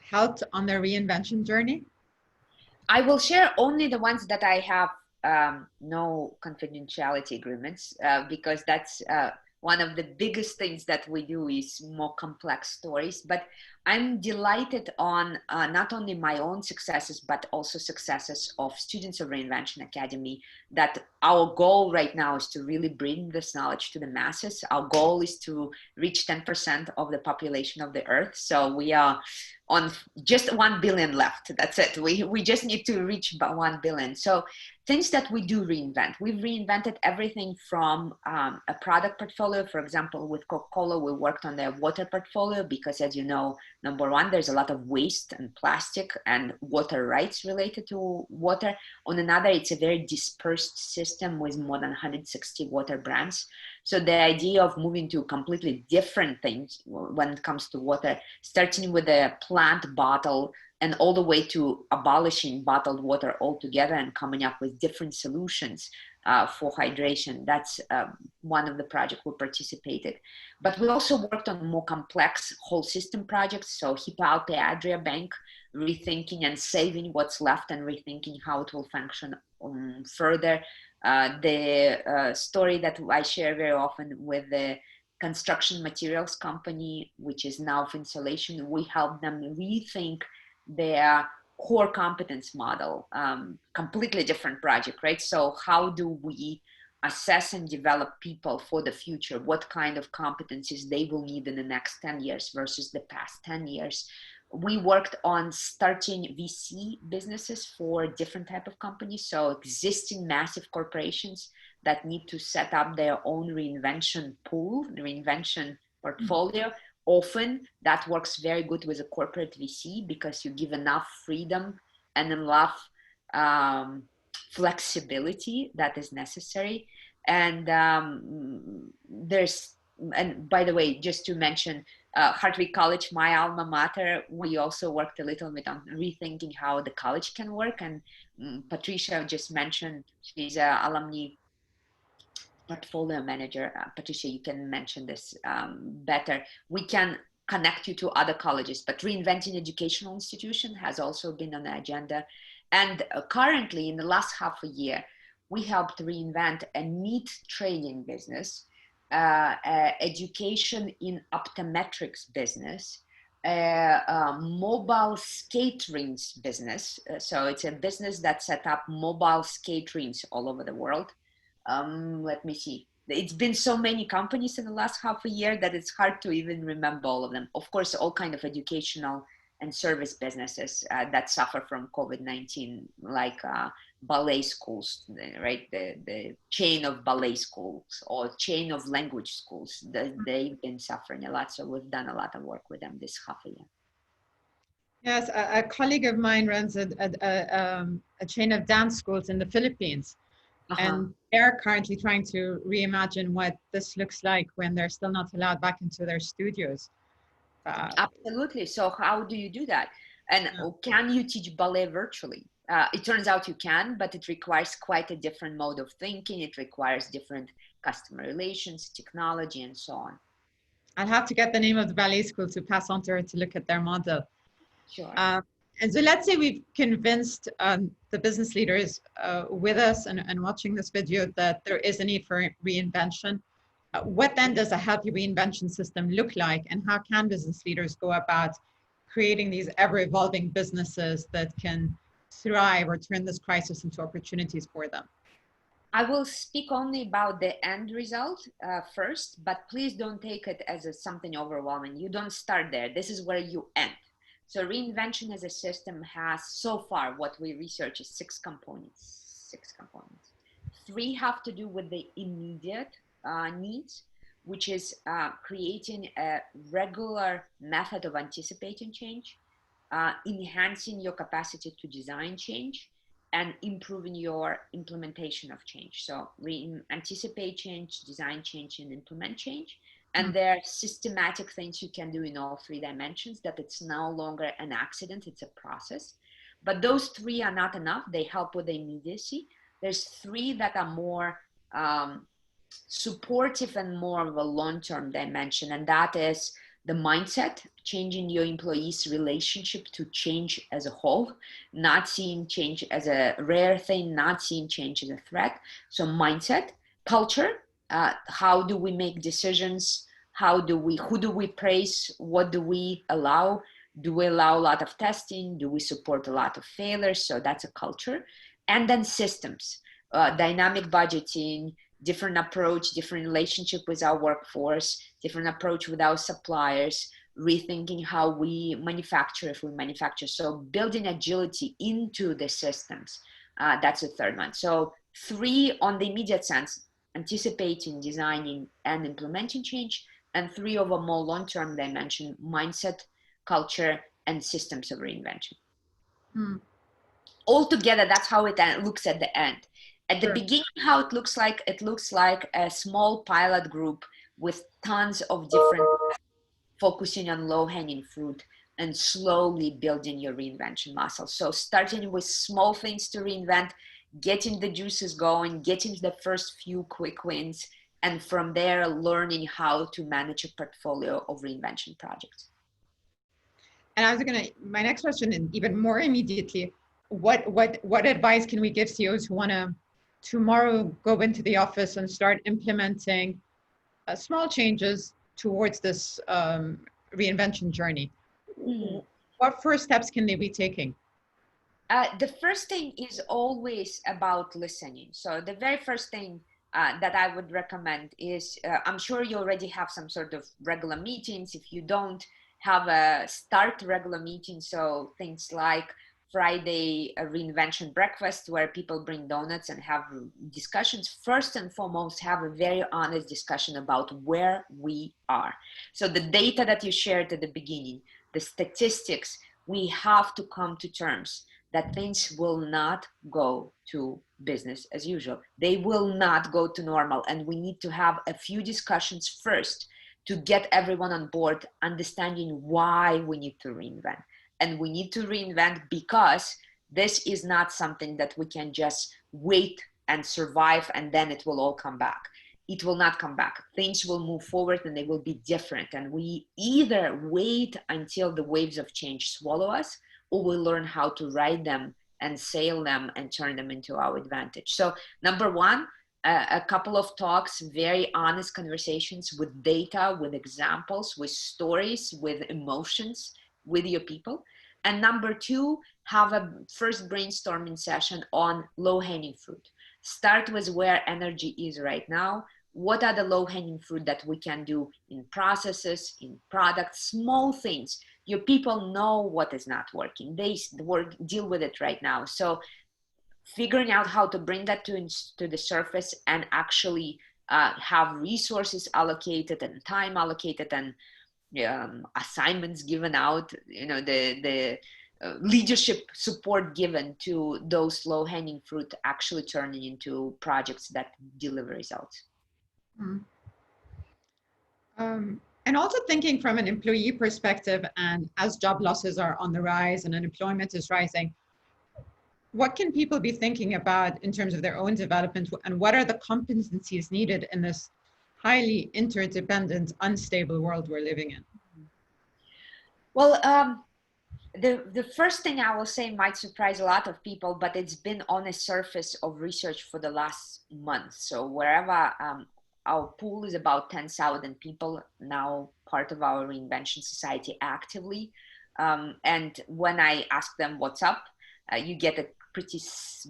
helped on their reinvention journey? I will share only the ones that I have no confidentiality agreements, because that's one of the biggest things that we do is more complex stories. But I'm delighted on not only my own successes, but also successes of students of Reinvention Academy, that our goal right now is to really bring this knowledge to the masses. Our goal is to reach 10% of the population of the earth. So we are on just 1 billion left. That's it. We just need to reach about 1 billion. So things that we do reinvent. We've reinvented everything from a product portfolio. For example, with Coca-Cola, we worked on their water portfolio because, as you know, number one, there's a lot of waste and plastic and water rights related to water. On another, it's a very dispersed system with more than 160 water brands. So the idea of moving to completely different things when it comes to water, starting with a plant bottle and all the way to abolishing bottled water altogether and coming up with different solutions for hydration. That's one of the projects we participated. But we also worked on more complex whole system projects. So Hippo Alpe Adria Bank, rethinking and saving what's left and rethinking how it will function further. The story that I share very often with the construction materials company, which is now of insulation, we help them rethink their core competence model, completely different project, right? So how do we assess and develop people for the future? What kind of competencies they will need in the next 10 years versus the past 10 years? We worked on starting VC businesses for different type of companies. So existing massive corporations that need to set up their own reinvention pool, reinvention portfolio. Often that works very good with a corporate VC because you give enough freedom and enough flexibility that is necessary. And and by the way, just to mention, Hartwig College, my alma mater, we also worked a little bit on rethinking how the college can work. And Patricia just mentioned, she's an alumni portfolio manager. Patricia, you can mention this better. We can connect you to other colleges, but Reinventing Educational Institution has also been on the agenda. And currently, in the last half a year, we helped reinvent a meat trading business, education in optometrics business, mobile skate rings business. So it's a business that set up mobile skate rings all over the world. Let me see. It's been so many companies in the last half a year that it's hard to even remember all of them. Of course, all kind of educational and service businesses that suffer from COVID-19, like ballet schools, right? The chain of ballet schools or chain of language schools. They've been suffering a lot. So we've done a lot of work with them this half a year. Yes, a colleague of mine runs a chain of dance schools in the Philippines. And they're currently trying to reimagine what this looks like when they're still not allowed back into their studios. Absolutely. So how do you do that? And can you teach ballet virtually? It turns out you can, but it requires quite a different mode of thinking. It requires different customer relations, technology, and so on. I'll have to get the name of the ballet school to pass on to her to look at their model. Sure. And so let's say we've convinced the business leaders with us and watching this video that there is a need for reinvention. What then does a healthy reinvention system look like, and how can business leaders go about creating these ever-evolving businesses that can thrive or turn this crisis into opportunities for them? I will speak only about the end result first, but please don't take it as something overwhelming. You don't start there. This is where you end. So reinvention as a system has, so far, what we research is 6 components. 6 components. 3 have to do with the immediate needs, which is creating a regular method of anticipating change, enhancing your capacity to design change, and improving your implementation of change. So anticipate change, design change, and implement change. And there are systematic things you can do in all 3 dimensions, that it's no longer an accident, it's a process. But those 3 are not enough. They help with the immediacy. There's 3 that are more supportive and more of a long-term dimension. And that is the mindset, changing your employees' relationship to change as a whole, not seeing change as a rare thing, not seeing change as a threat. So mindset, culture, how do we make decisions? Who do we praise? What do we allow? Do we allow a lot of testing? Do we support a lot of failures? So that's a culture. And then systems, dynamic budgeting, different approach, different relationship with our workforce, different approach with our suppliers, rethinking how we manufacture if we manufacture. So building agility into the systems, that's the 3rd one. So 3 on the immediate sense, anticipating, designing, and implementing change, and 3 of a more long-term dimension, mindset, culture, and systems of reinvention. Altogether, that's how it looks at the end. At the beginning, how it looks like a small pilot group with tons of different, focusing on low-hanging fruit and slowly building your reinvention muscle. So starting with small things to reinvent, getting the juices going, getting the first few quick wins, and from there, learning how to manage a portfolio of reinvention projects. And I was my next question, and even more immediately, what advice can we give CEOs who want to tomorrow go into the office and start implementing small changes towards this reinvention journey? What first steps can they be taking? The first thing is always about listening. So the very first thing that I would recommend is, I'm sure you already have some sort of regular meetings. If you don't, have a start regular meeting. So things like Friday reinvention breakfast, where people bring donuts and have discussions. First and foremost, have a very honest discussion about where we are. So the data that you shared at the beginning, the statistics, we have to come to terms that things will not go to business as usual. They will not go to normal. And we need to have a few discussions first to get everyone on board, understanding why we need to reinvent. And we need to reinvent because this is not something that we can just wait and survive and then it will all come back. It will not come back. Things will move forward and they will be different. And we either wait until the waves of change swallow us, or we learn how to ride them and sail them and turn them into our advantage. So number 1, a couple of talks, very honest conversations with data, with examples, with stories, with emotions, with your people. And number 2, have a first brainstorming session on low-hanging fruit. Start with where energy is right now. What are the low-hanging fruit that we can do in processes, in products, small things? Your people know what is not working. They deal with it right now. So figuring out how to bring that to the surface and actually have resources allocated and time allocated and assignments given out, the leadership support given to those low-hanging fruit actually turning into projects that deliver results. And also thinking from an employee perspective, and as job losses are on the rise and unemployment is rising, what can people be thinking about in terms of their own development, and what are the competencies needed in this highly interdependent, unstable world we're living in? Well, the first thing I will say might surprise a lot of people, but it's been on the surface of research for the last month. So wherever our pool is about 10,000 people now part of our Reinvention Society actively. And when I ask them what's up, you get a pretty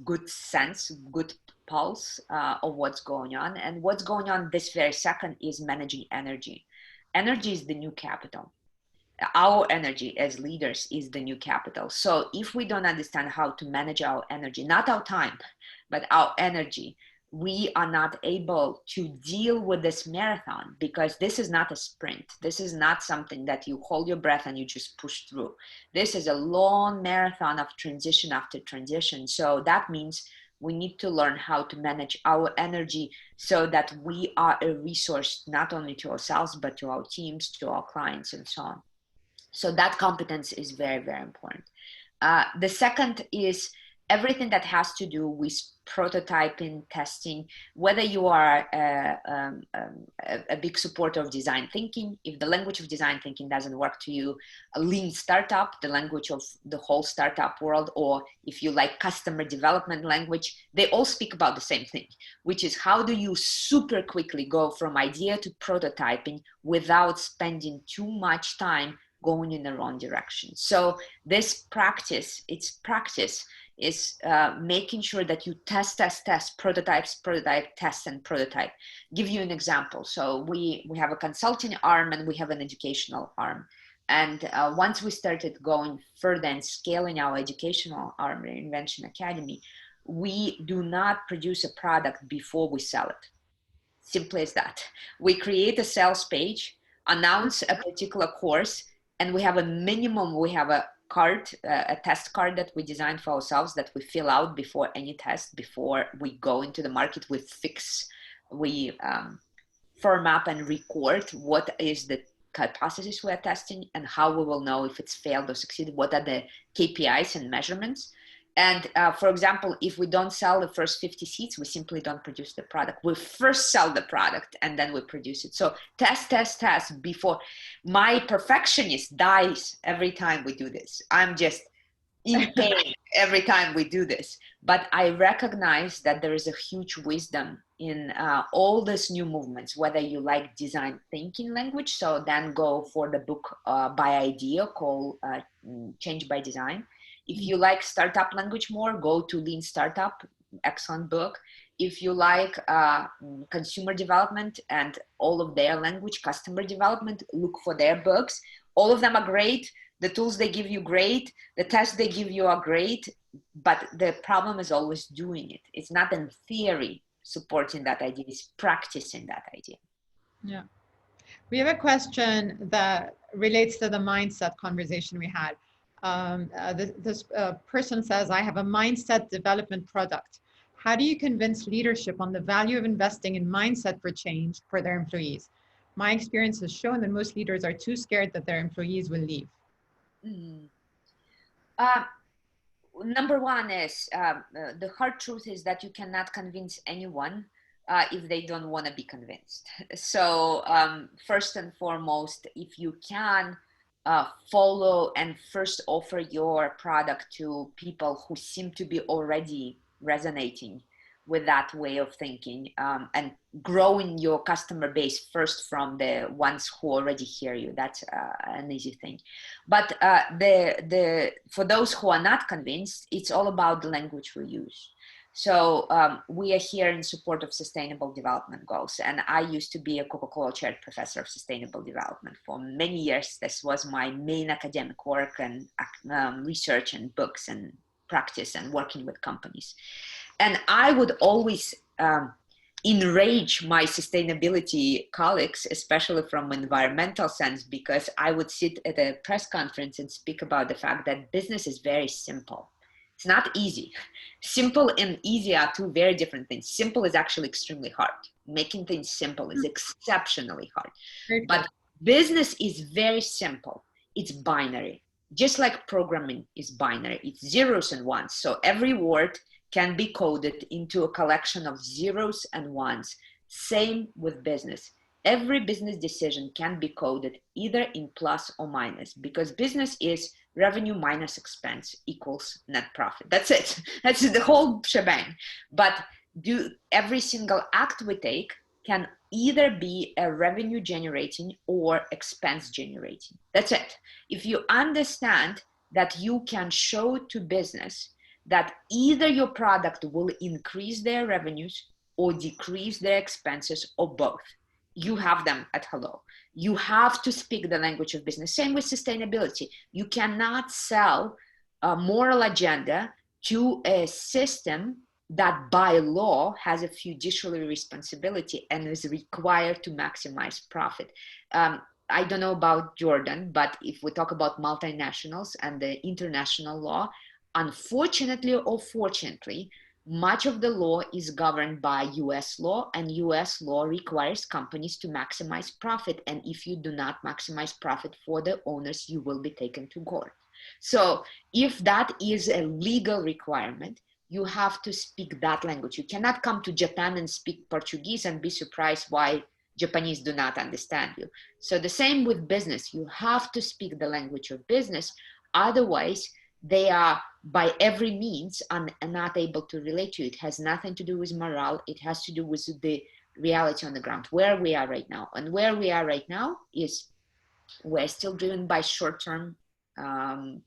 good sense, good pulse of what's going on. And what's going on this very second is managing energy. Energy is the new capital. Our energy as leaders is the new capital. So if we don't understand how to manage our energy, not our time, but our energy, we are not able to deal with this marathon, because this is not a sprint. This is not something that you hold your breath and you just push through. This is a long marathon of transition after transition. So that means we need to learn how to manage our energy so that we are a resource, not only to ourselves, but to our teams, to our clients, and so on. So that competence is very, very important. The second is everything that has to do with prototyping, testing, whether you are a big supporter of design thinking. If the language of design thinking doesn't work to you, a lean startup, the language of the whole startup world, or if you like customer development language, they all speak about the same thing, which is how do you super quickly go from idea to prototyping without spending too much time going in the wrong direction. So this practice, is making sure that you test, prototype, test, and prototype. Give you an example. So we have a consulting arm and we have an educational arm. And once we started going further and scaling our educational arm, Reinvention Academy, we do not produce a product before we sell it. Simply as that. We create a sales page, announce a particular course, and we have a minimum, we have a card, a test card that we designed for ourselves that we fill out before any test, before we go into the market. We firm up and record what is the hypothesis we're testing and how we will know if it's failed or succeeded, what are the KPIs and measurements. And for example, if we don't sell the first 50 seats, we simply don't produce the product. We first sell the product and then we produce it. So test before. My perfectionist dies every time we do this. I'm just in pain every time we do this. But I recognize that there is a huge wisdom in all these new movements, whether you like design thinking language, so then go for the book by idea called Change by Design. If you like startup language more, go to Lean Startup, excellent book. If you like consumer development and all of their language, customer development, look for their books. All of them are great. The tools they give you great. The tests they give you are great. But the problem is always doing it. It's not in theory supporting that idea, it's practicing that idea. Yeah. We have a question that relates to the mindset conversation we had. This person says, I have a mindset development product. How do you convince leadership on the value of investing in mindset for change for their employees? My experience has shown that most leaders are too scared that their employees will leave. Number one is, the hard truth is that you cannot convince anyone if they don't want to be convinced. So first and foremost, if you can follow and first offer your product to people who seem to be already resonating with that way of thinking, and growing your customer base first from the ones who already hear you. That's an easy thing. But for those who are not convinced, it's all about the language we use. So we are here in support of sustainable development goals. And I used to be a Coca-Cola chaired professor of sustainable development for many years. This was my main academic work and research and books and practice and working with companies. And I would always enrage my sustainability colleagues, especially from environmental sense, because I would sit at a press conference and speak about the fact that business is very simple. It's not easy. Simple and easy are two very different things. Simple is actually extremely hard. Making things simple is exceptionally hard. But business is very simple. It's binary. Just like programming is binary. It's zeros and ones. So every word can be coded into a collection of zeros and ones. Same with business. Every business decision can be coded either in plus or minus, because business is revenue minus expense equals net profit. That's it. That's the whole shebang. But every single act we take can either be a revenue generating or expense generating. That's it. If you understand that you can show to business that either your product will increase their revenues or decrease their expenses or both, you have them at hello. You have to speak the language of business. Same with sustainability. You cannot sell a moral agenda to a system that by law has a fiduciary responsibility and is required to maximize profit. I don't know about Jordan, but if we talk about multinationals and the international law, unfortunately or fortunately, much of the law is governed by US law, and US law requires companies to maximize profit. And if you do not maximize profit for the owners, you will be taken to court. So if that is a legal requirement, you have to speak that language. You cannot come to Japan and speak Portuguese and be surprised why Japanese do not understand you. So the same with business. You have to speak the language of business. Otherwise, they are by every means not able to relate to you. It has nothing to do with morale. It has to do with the reality on the ground, where we are right now. And where we are right now is we're still driven by short-term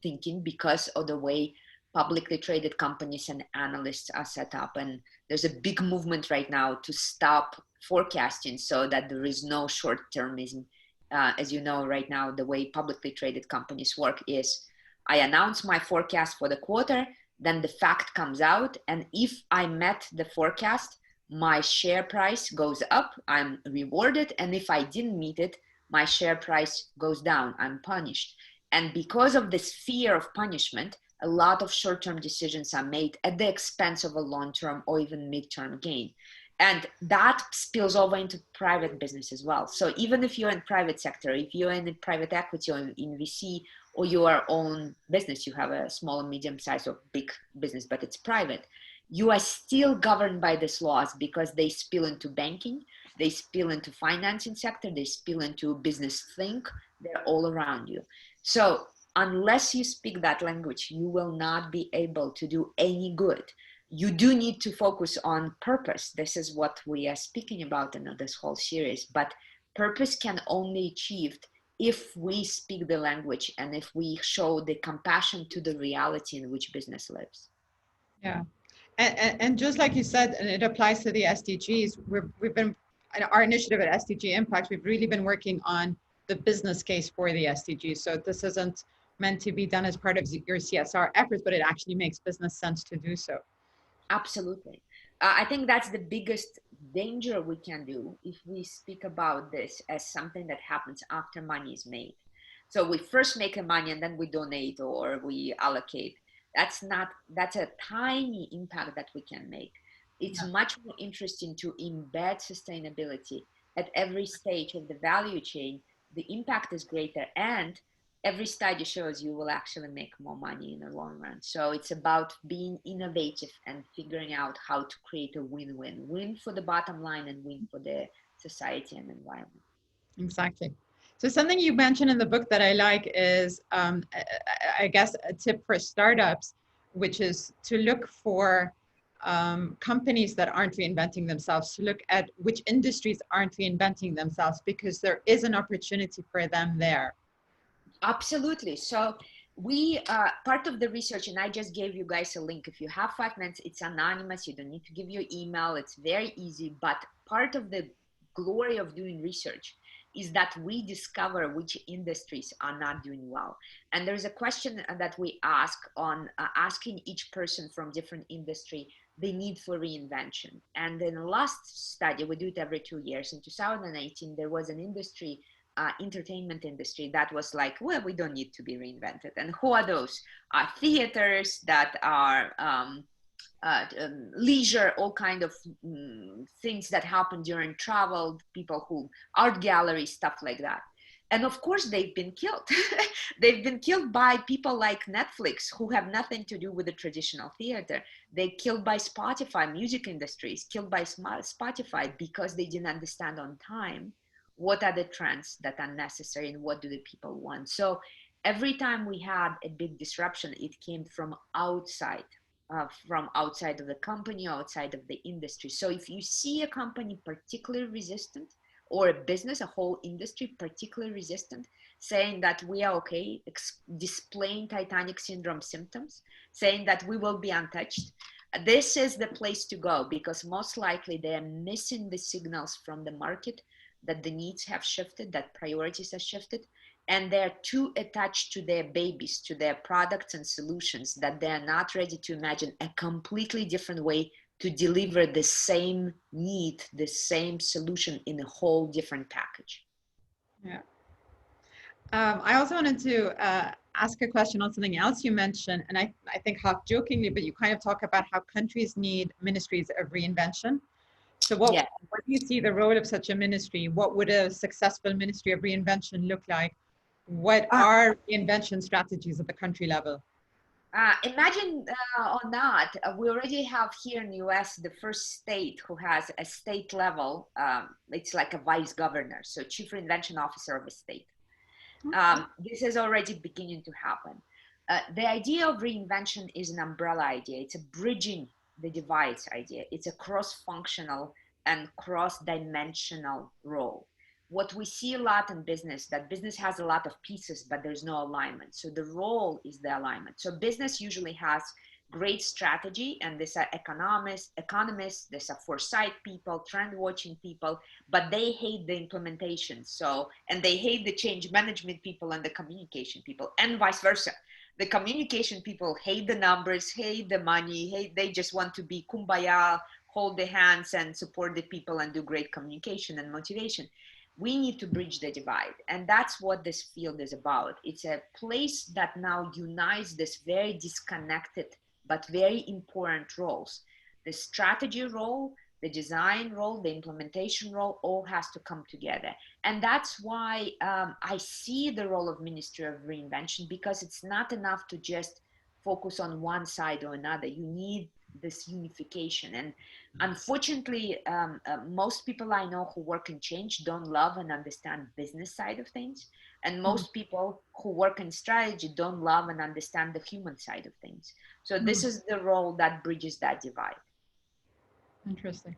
thinking because of the way publicly traded companies and analysts are set up. And there's a big movement right now to stop forecasting so that there is no short-termism. As you know, right now, the way publicly traded companies work is I announce my forecast for the quarter, then the fact comes out. And if I met the forecast, my share price goes up, I'm rewarded. And if I didn't meet it, my share price goes down, I'm punished. And because of this fear of punishment, a lot of short-term decisions are made at the expense of a long-term or even mid-term gain. And that spills over into private business as well. So even if you're in private sector, if you're in private equity or in VC, or your own business, you have a small, medium size or big business, but it's private, you are still governed by these laws because they spill into banking, they spill into financing sector, they spill into business think, they're all around you. So unless you speak that language, you will not be able to do any good. You do need to focus on purpose. This is what we are speaking about in this whole series, but purpose can only achieved if we speak the language and if we show the compassion to the reality in which business lives. Yeah. And just like you said, and it applies to the SDGs, we've been, our initiative at SDG Impact, we've really been working on the business case for the SDGs. So this isn't meant to be done as part of your CSR efforts, but it actually makes business sense to do so. Absolutely. I think that's the biggest danger we can do if we speak about this as something that happens after money is made. So we first make the money and then we donate or we allocate. That's a tiny impact that we can make. It's much more interesting to embed sustainability at every stage of the value chain. The impact is greater, and every study shows you will actually make more money in the long run. So it's about being innovative and figuring out how to create a win-win, win for the bottom line and win for the society and environment. Exactly. So something you mentioned in the book that I like is, I guess, a tip for startups, which is to look for companies that aren't reinventing themselves, to look at which industries aren't reinventing themselves, because there is an opportunity for them there. Absolutely. So we part of the research, and I just gave you guys a link. If you have 5 minutes, it's anonymous. You don't need to give your email. It's very easy. But part of the glory of doing research is that we discover which industries are not doing well. And there's a question that we ask on asking each person from different industry the need for reinvention. And in the last study, we do it every 2 years. In 2018, there was an industry, entertainment industry, that was like, well, we don't need to be reinvented. And who are those? Theaters that are leisure, all kind of things that happen during travel, people who, art galleries, stuff like that. And of course, they've been killed. They've been killed by people like Netflix, who have nothing to do with the traditional theater. They're killed by Spotify, music industries, killed by Spotify, because they didn't understand on time what are the trends that are necessary and what do the people want. So every time we had a big disruption, it came from outside of the company, outside of the industry. So if you see a company particularly resistant, or a business, a whole industry particularly resistant, saying that we are okay, displaying Titanic syndrome symptoms, saying that we will be untouched, this is the place to go, because most likely they are missing the signals from the market that the needs have shifted, that priorities have shifted, and they're too attached to their babies, to their products and solutions, that they're not ready to imagine a completely different way to deliver the same need, the same solution in a whole different package. Yeah. I also wanted to ask a question on something else you mentioned, and I think half jokingly, but you kind of talk about how countries need ministries of reinvention. So what do you see the role of such a ministry? What would a successful ministry of reinvention look like? What are reinvention strategies at the country level? Imagine or not, we already have here in the US the first state who has a state level, it's like a vice governor, so chief reinvention officer of a state. This is already beginning to happen. The idea of reinvention is an umbrella idea. It's a bridging the divides idea. It's a cross-functional and cross-dimensional role. What we see a lot in business, that business has a lot of pieces, but there's no alignment. So the role is the alignment. So business usually has great strategy, and these are economists, these are foresight people, trend watching people, but they hate the implementation. So, and they hate the change management people and the communication people, and vice versa. The communication people hate the numbers, hate the money, they just want to be kumbaya, hold the hands and support the people and do great communication and motivation. We need to bridge the divide. And that's what this field is about. It's a place that now unites this very disconnected, but very important roles. The strategy role, the design role, the implementation role, all has to come together. And that's why I see the role of Ministry of Reinvention, because it's not enough to just focus on one side or another. You need this unification. And unfortunately, most people I know who work in change don't love and understand business side of things. And most people who work in strategy don't love and understand the human side of things. So this is the role that bridges that divide. Interesting.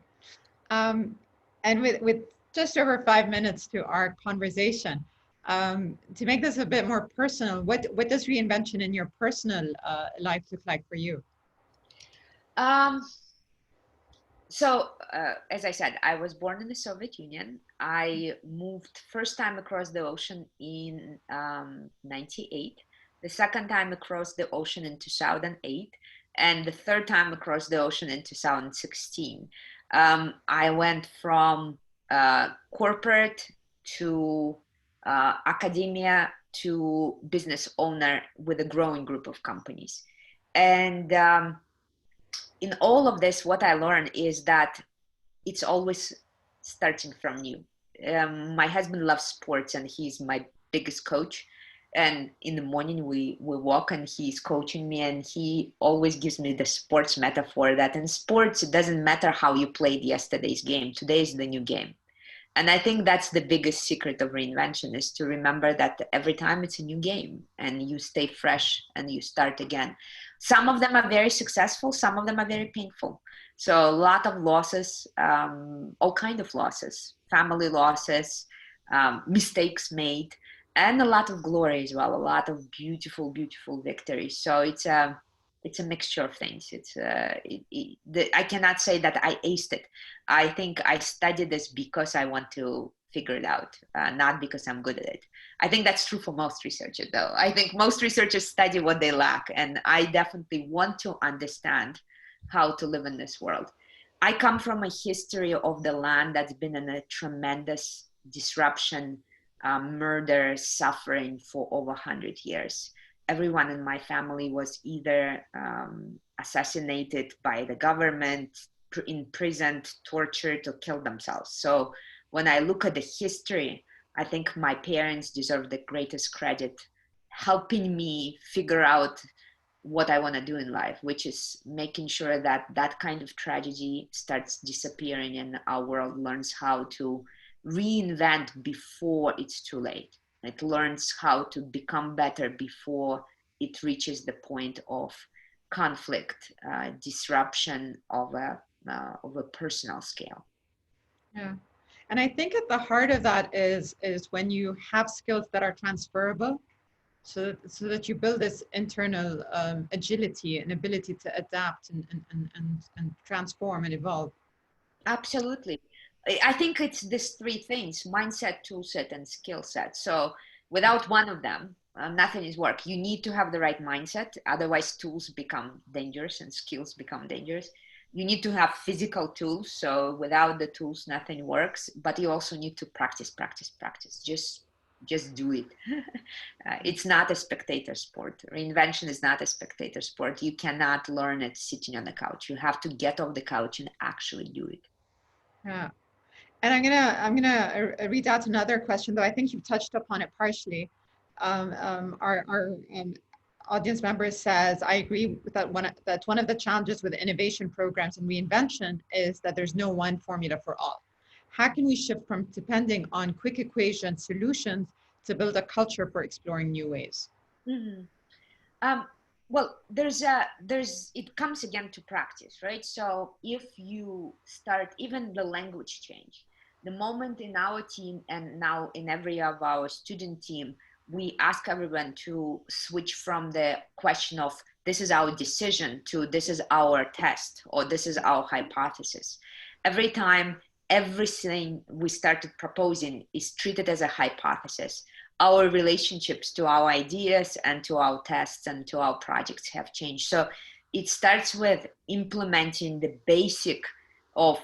And with just over 5 minutes to our conversation, to make this a bit more personal, what does reinvention in your personal life look like for you? So, as I said, I was born in the Soviet Union. I moved first time across the ocean in 98, the second time across the ocean in 2008, and the third time across the ocean in 2016. I went from corporate to academia to business owner with a growing group of companies. And in all of this, what I learned is that it's always starting from new. My husband loves sports and he's my biggest coach. And in the morning we walk and he's coaching me, and he always gives me the sports metaphor that in sports, it doesn't matter how you played yesterday's game. Today is the new game. And I think that's the biggest secret of reinvention, is to remember that every time it's a new game and you stay fresh and you start again. Some of them are very successful. Some of them are very painful. So a lot of losses, all kinds of losses, family losses, mistakes made, and a lot of glory as well. A lot of beautiful, beautiful victories. So it's a mixture of things. I cannot say that I aced it. I think I studied this because I want to figure it out, not because I'm good at it. I think that's true for most researchers, though. I think most researchers study what they lack, and I definitely want to understand how to live in this world. I come from a history of the land that's been in a tremendous disruption, murder, suffering for over 100 years. Everyone in my family was either assassinated by the government, imprisoned, tortured, or killed themselves. So when I look at the history, I think my parents deserve the greatest credit, helping me figure out what I want to do in life, which is making sure that that kind of tragedy starts disappearing and our world learns how to reinvent before it's too late. It learns how to become better before it reaches the point of conflict, disruption of a personal scale. Yeah. And I think at the heart of that is when you have skills that are transferable, so that you build this internal agility and ability to adapt and transform and evolve. Absolutely. I think it's these three things: mindset, tool set, and skill set. So without one of them, nothing is work. You need to have the right mindset. Otherwise, tools become dangerous and skills become dangerous. You need to have physical tools. So without the tools, nothing works. But you also need to practice, practice, practice. Just do it. It's not a spectator sport. Reinvention is not a spectator sport. You cannot learn it sitting on the couch. You have to get off the couch and actually do it. Yeah. And I'm gonna read out another question, though I think you've touched upon it partially. Our audience member says, I agree with that one of the challenges with innovation programs and reinvention is that there's no one formula for all. How can we shift from depending on quick equation solutions to build a culture for exploring new ways? Mm-hmm. Well, it comes again to practice, right? So if you start, even the language change, the moment in our team and now in every of our student team, we ask everyone to switch from the question of this is our decision to this is our test or this is our hypothesis. Every time, everything we started proposing is treated as a hypothesis. Our relationships to our ideas and to our tests and to our projects have changed. So it starts with implementing the basic of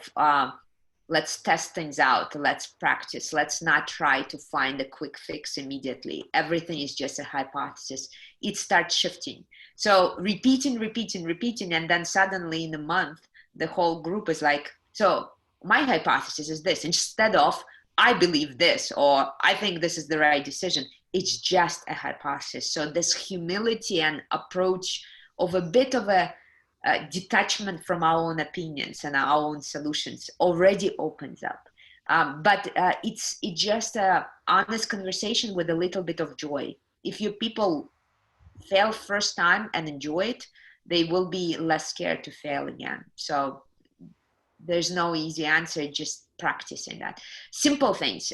let's test things out, let's practice, let's not try to find a quick fix immediately. Everything is just a hypothesis. It starts shifting. So repeating, and then suddenly in a month, the whole group is like, so my hypothesis is this, instead of I believe this, or I think this is the right decision. It's just a hypothesis. So this humility and approach of a bit of a detachment from our own opinions and our own solutions already opens up. But it's just a honest conversation with a little bit of joy. If your people fail first time and enjoy it, they will be less scared to fail again. So there's no easy answer, just practicing that. Simple things.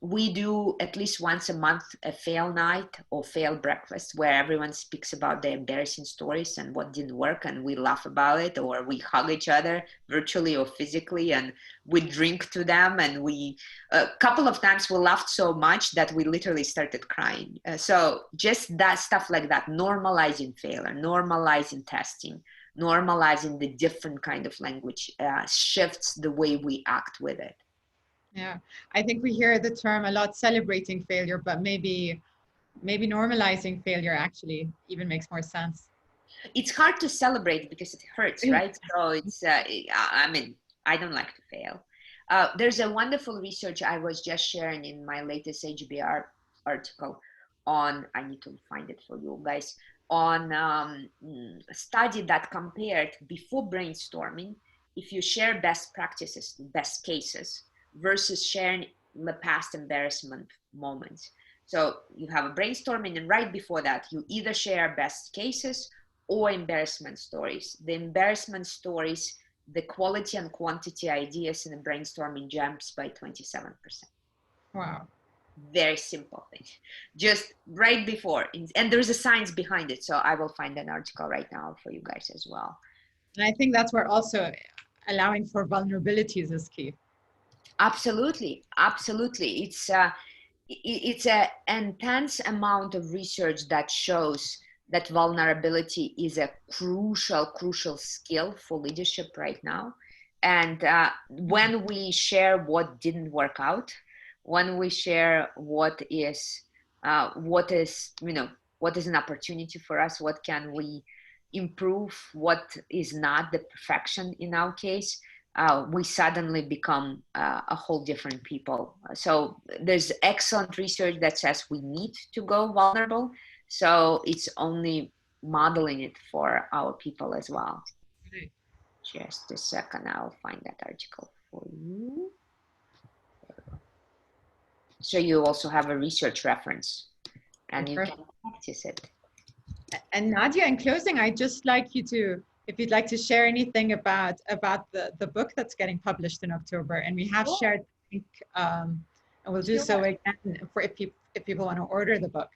We do at least once a month a fail night or fail breakfast where everyone speaks about their embarrassing stories and what didn't work, and we laugh about it, or we hug each other virtually or physically and we drink to them, and a couple of times we laughed so much that we literally started crying. So just that stuff like that, normalizing failure, normalizing testing, normalizing the different kind of language shifts the way we act with it. Yeah, I think we hear the term a lot, celebrating failure, but maybe normalizing failure actually even makes more sense. It's hard to celebrate because it hurts, right? So it's, I mean, I don't like to fail. There's a wonderful research I was just sharing in my latest HBR article on, I need to find it for you guys, on a study that compared before brainstorming, if you share best practices, best cases, versus sharing the past embarrassment moments. So you have a brainstorming, and right before that, you either share best cases or embarrassment stories. The embarrassment stories, the quality and quantity ideas in the brainstorming jumps by 27%. Wow. Very simple thing, just right before, and there's a science behind it. So I will find an article right now for you guys as well. And I think that's where also allowing for vulnerabilities is key. Absolutely, absolutely. It's a intense amount of research that shows that vulnerability is a crucial skill for leadership right now. And when we share what didn't work out, when we share what is what is an opportunity for us, what can we improve, what is not the perfection in our case, we suddenly become a whole different people. So there's excellent research that says we need to go vulnerable. So it's only modeling it for our people as well. Right. Just a second, I'll find that article for you. So you also have a research reference and you can practice it. And Nadia, in closing, I'd just like you to, if you'd like to share anything about the book that's getting published in October, and we have shared the link, and we'll do so again for if people want to order the book.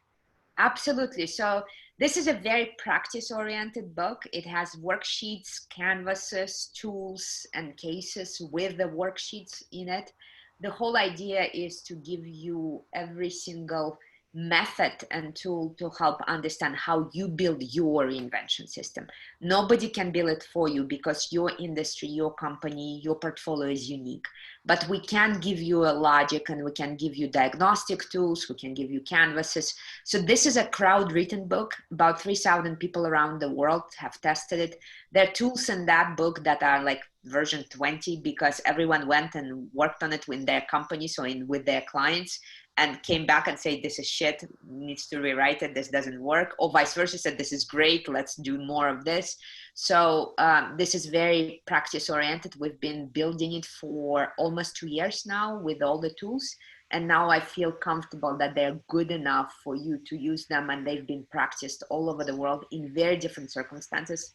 Absolutely. So this is a very practice-oriented book. It has worksheets, canvases, tools, and cases with the worksheets in it. The whole idea is to give you every single method and tool to help understand how you build your reinvention system. Nobody can build it for you because your industry, your company, your portfolio is unique. But we can give you a logic, and we can give you diagnostic tools, we can give you canvases. So this is a crowd-written book. About 3,000 people around the world have tested it. There are tools in that book that are like version 20 because everyone went and worked on it with their companies or with their clients and came back and said, this is shit, needs to rewrite it, this doesn't work, or vice versa, said, this is great, let's do more of this. So this is very practice oriented. We've been building it for almost 2 years now with all the tools. And now I feel comfortable that they're good enough for you to use them, and they've been practiced all over the world in very different circumstances.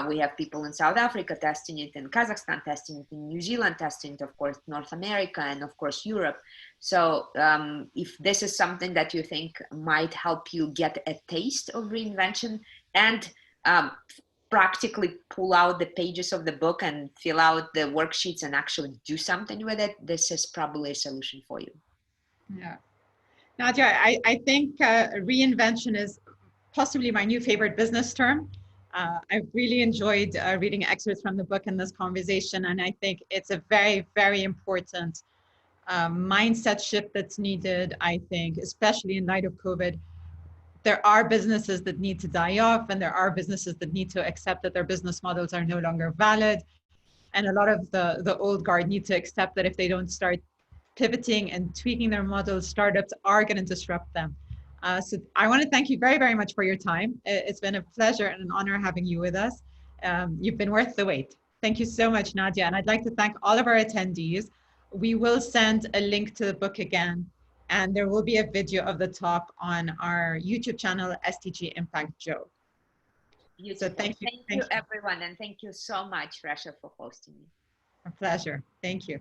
We have people in South Africa testing it, in Kazakhstan testing it, in New Zealand testing it, of course, North America, and of course, Europe. So if this is something that you think might help you get a taste of reinvention and practically pull out the pages of the book and fill out the worksheets and actually do something with it, this is probably a solution for you. Yeah. Nadia, I think reinvention is possibly my new favorite business term. I've really enjoyed reading excerpts from the book in this conversation, and I think it's a very, very important mindset shift that's needed, I think, especially in light of COVID. There are businesses that need to die off, and there are businesses that need to accept that their business models are no longer valid. And a lot of the old guard need to accept that if they don't start pivoting and tweaking their models, startups are going to disrupt them. So I want to thank you very, very much for your time. It's been a pleasure and an honor having you with us. You've been worth the wait. Thank you so much, Nadia. And I'd like to thank all of our attendees. We will send a link to the book again, and there will be a video of the talk on our YouTube channel, SDG Impact Joe. Beautiful. So thank you. Thank you, everyone. And thank you so much, Rasha, for hosting me. A pleasure. Thank you.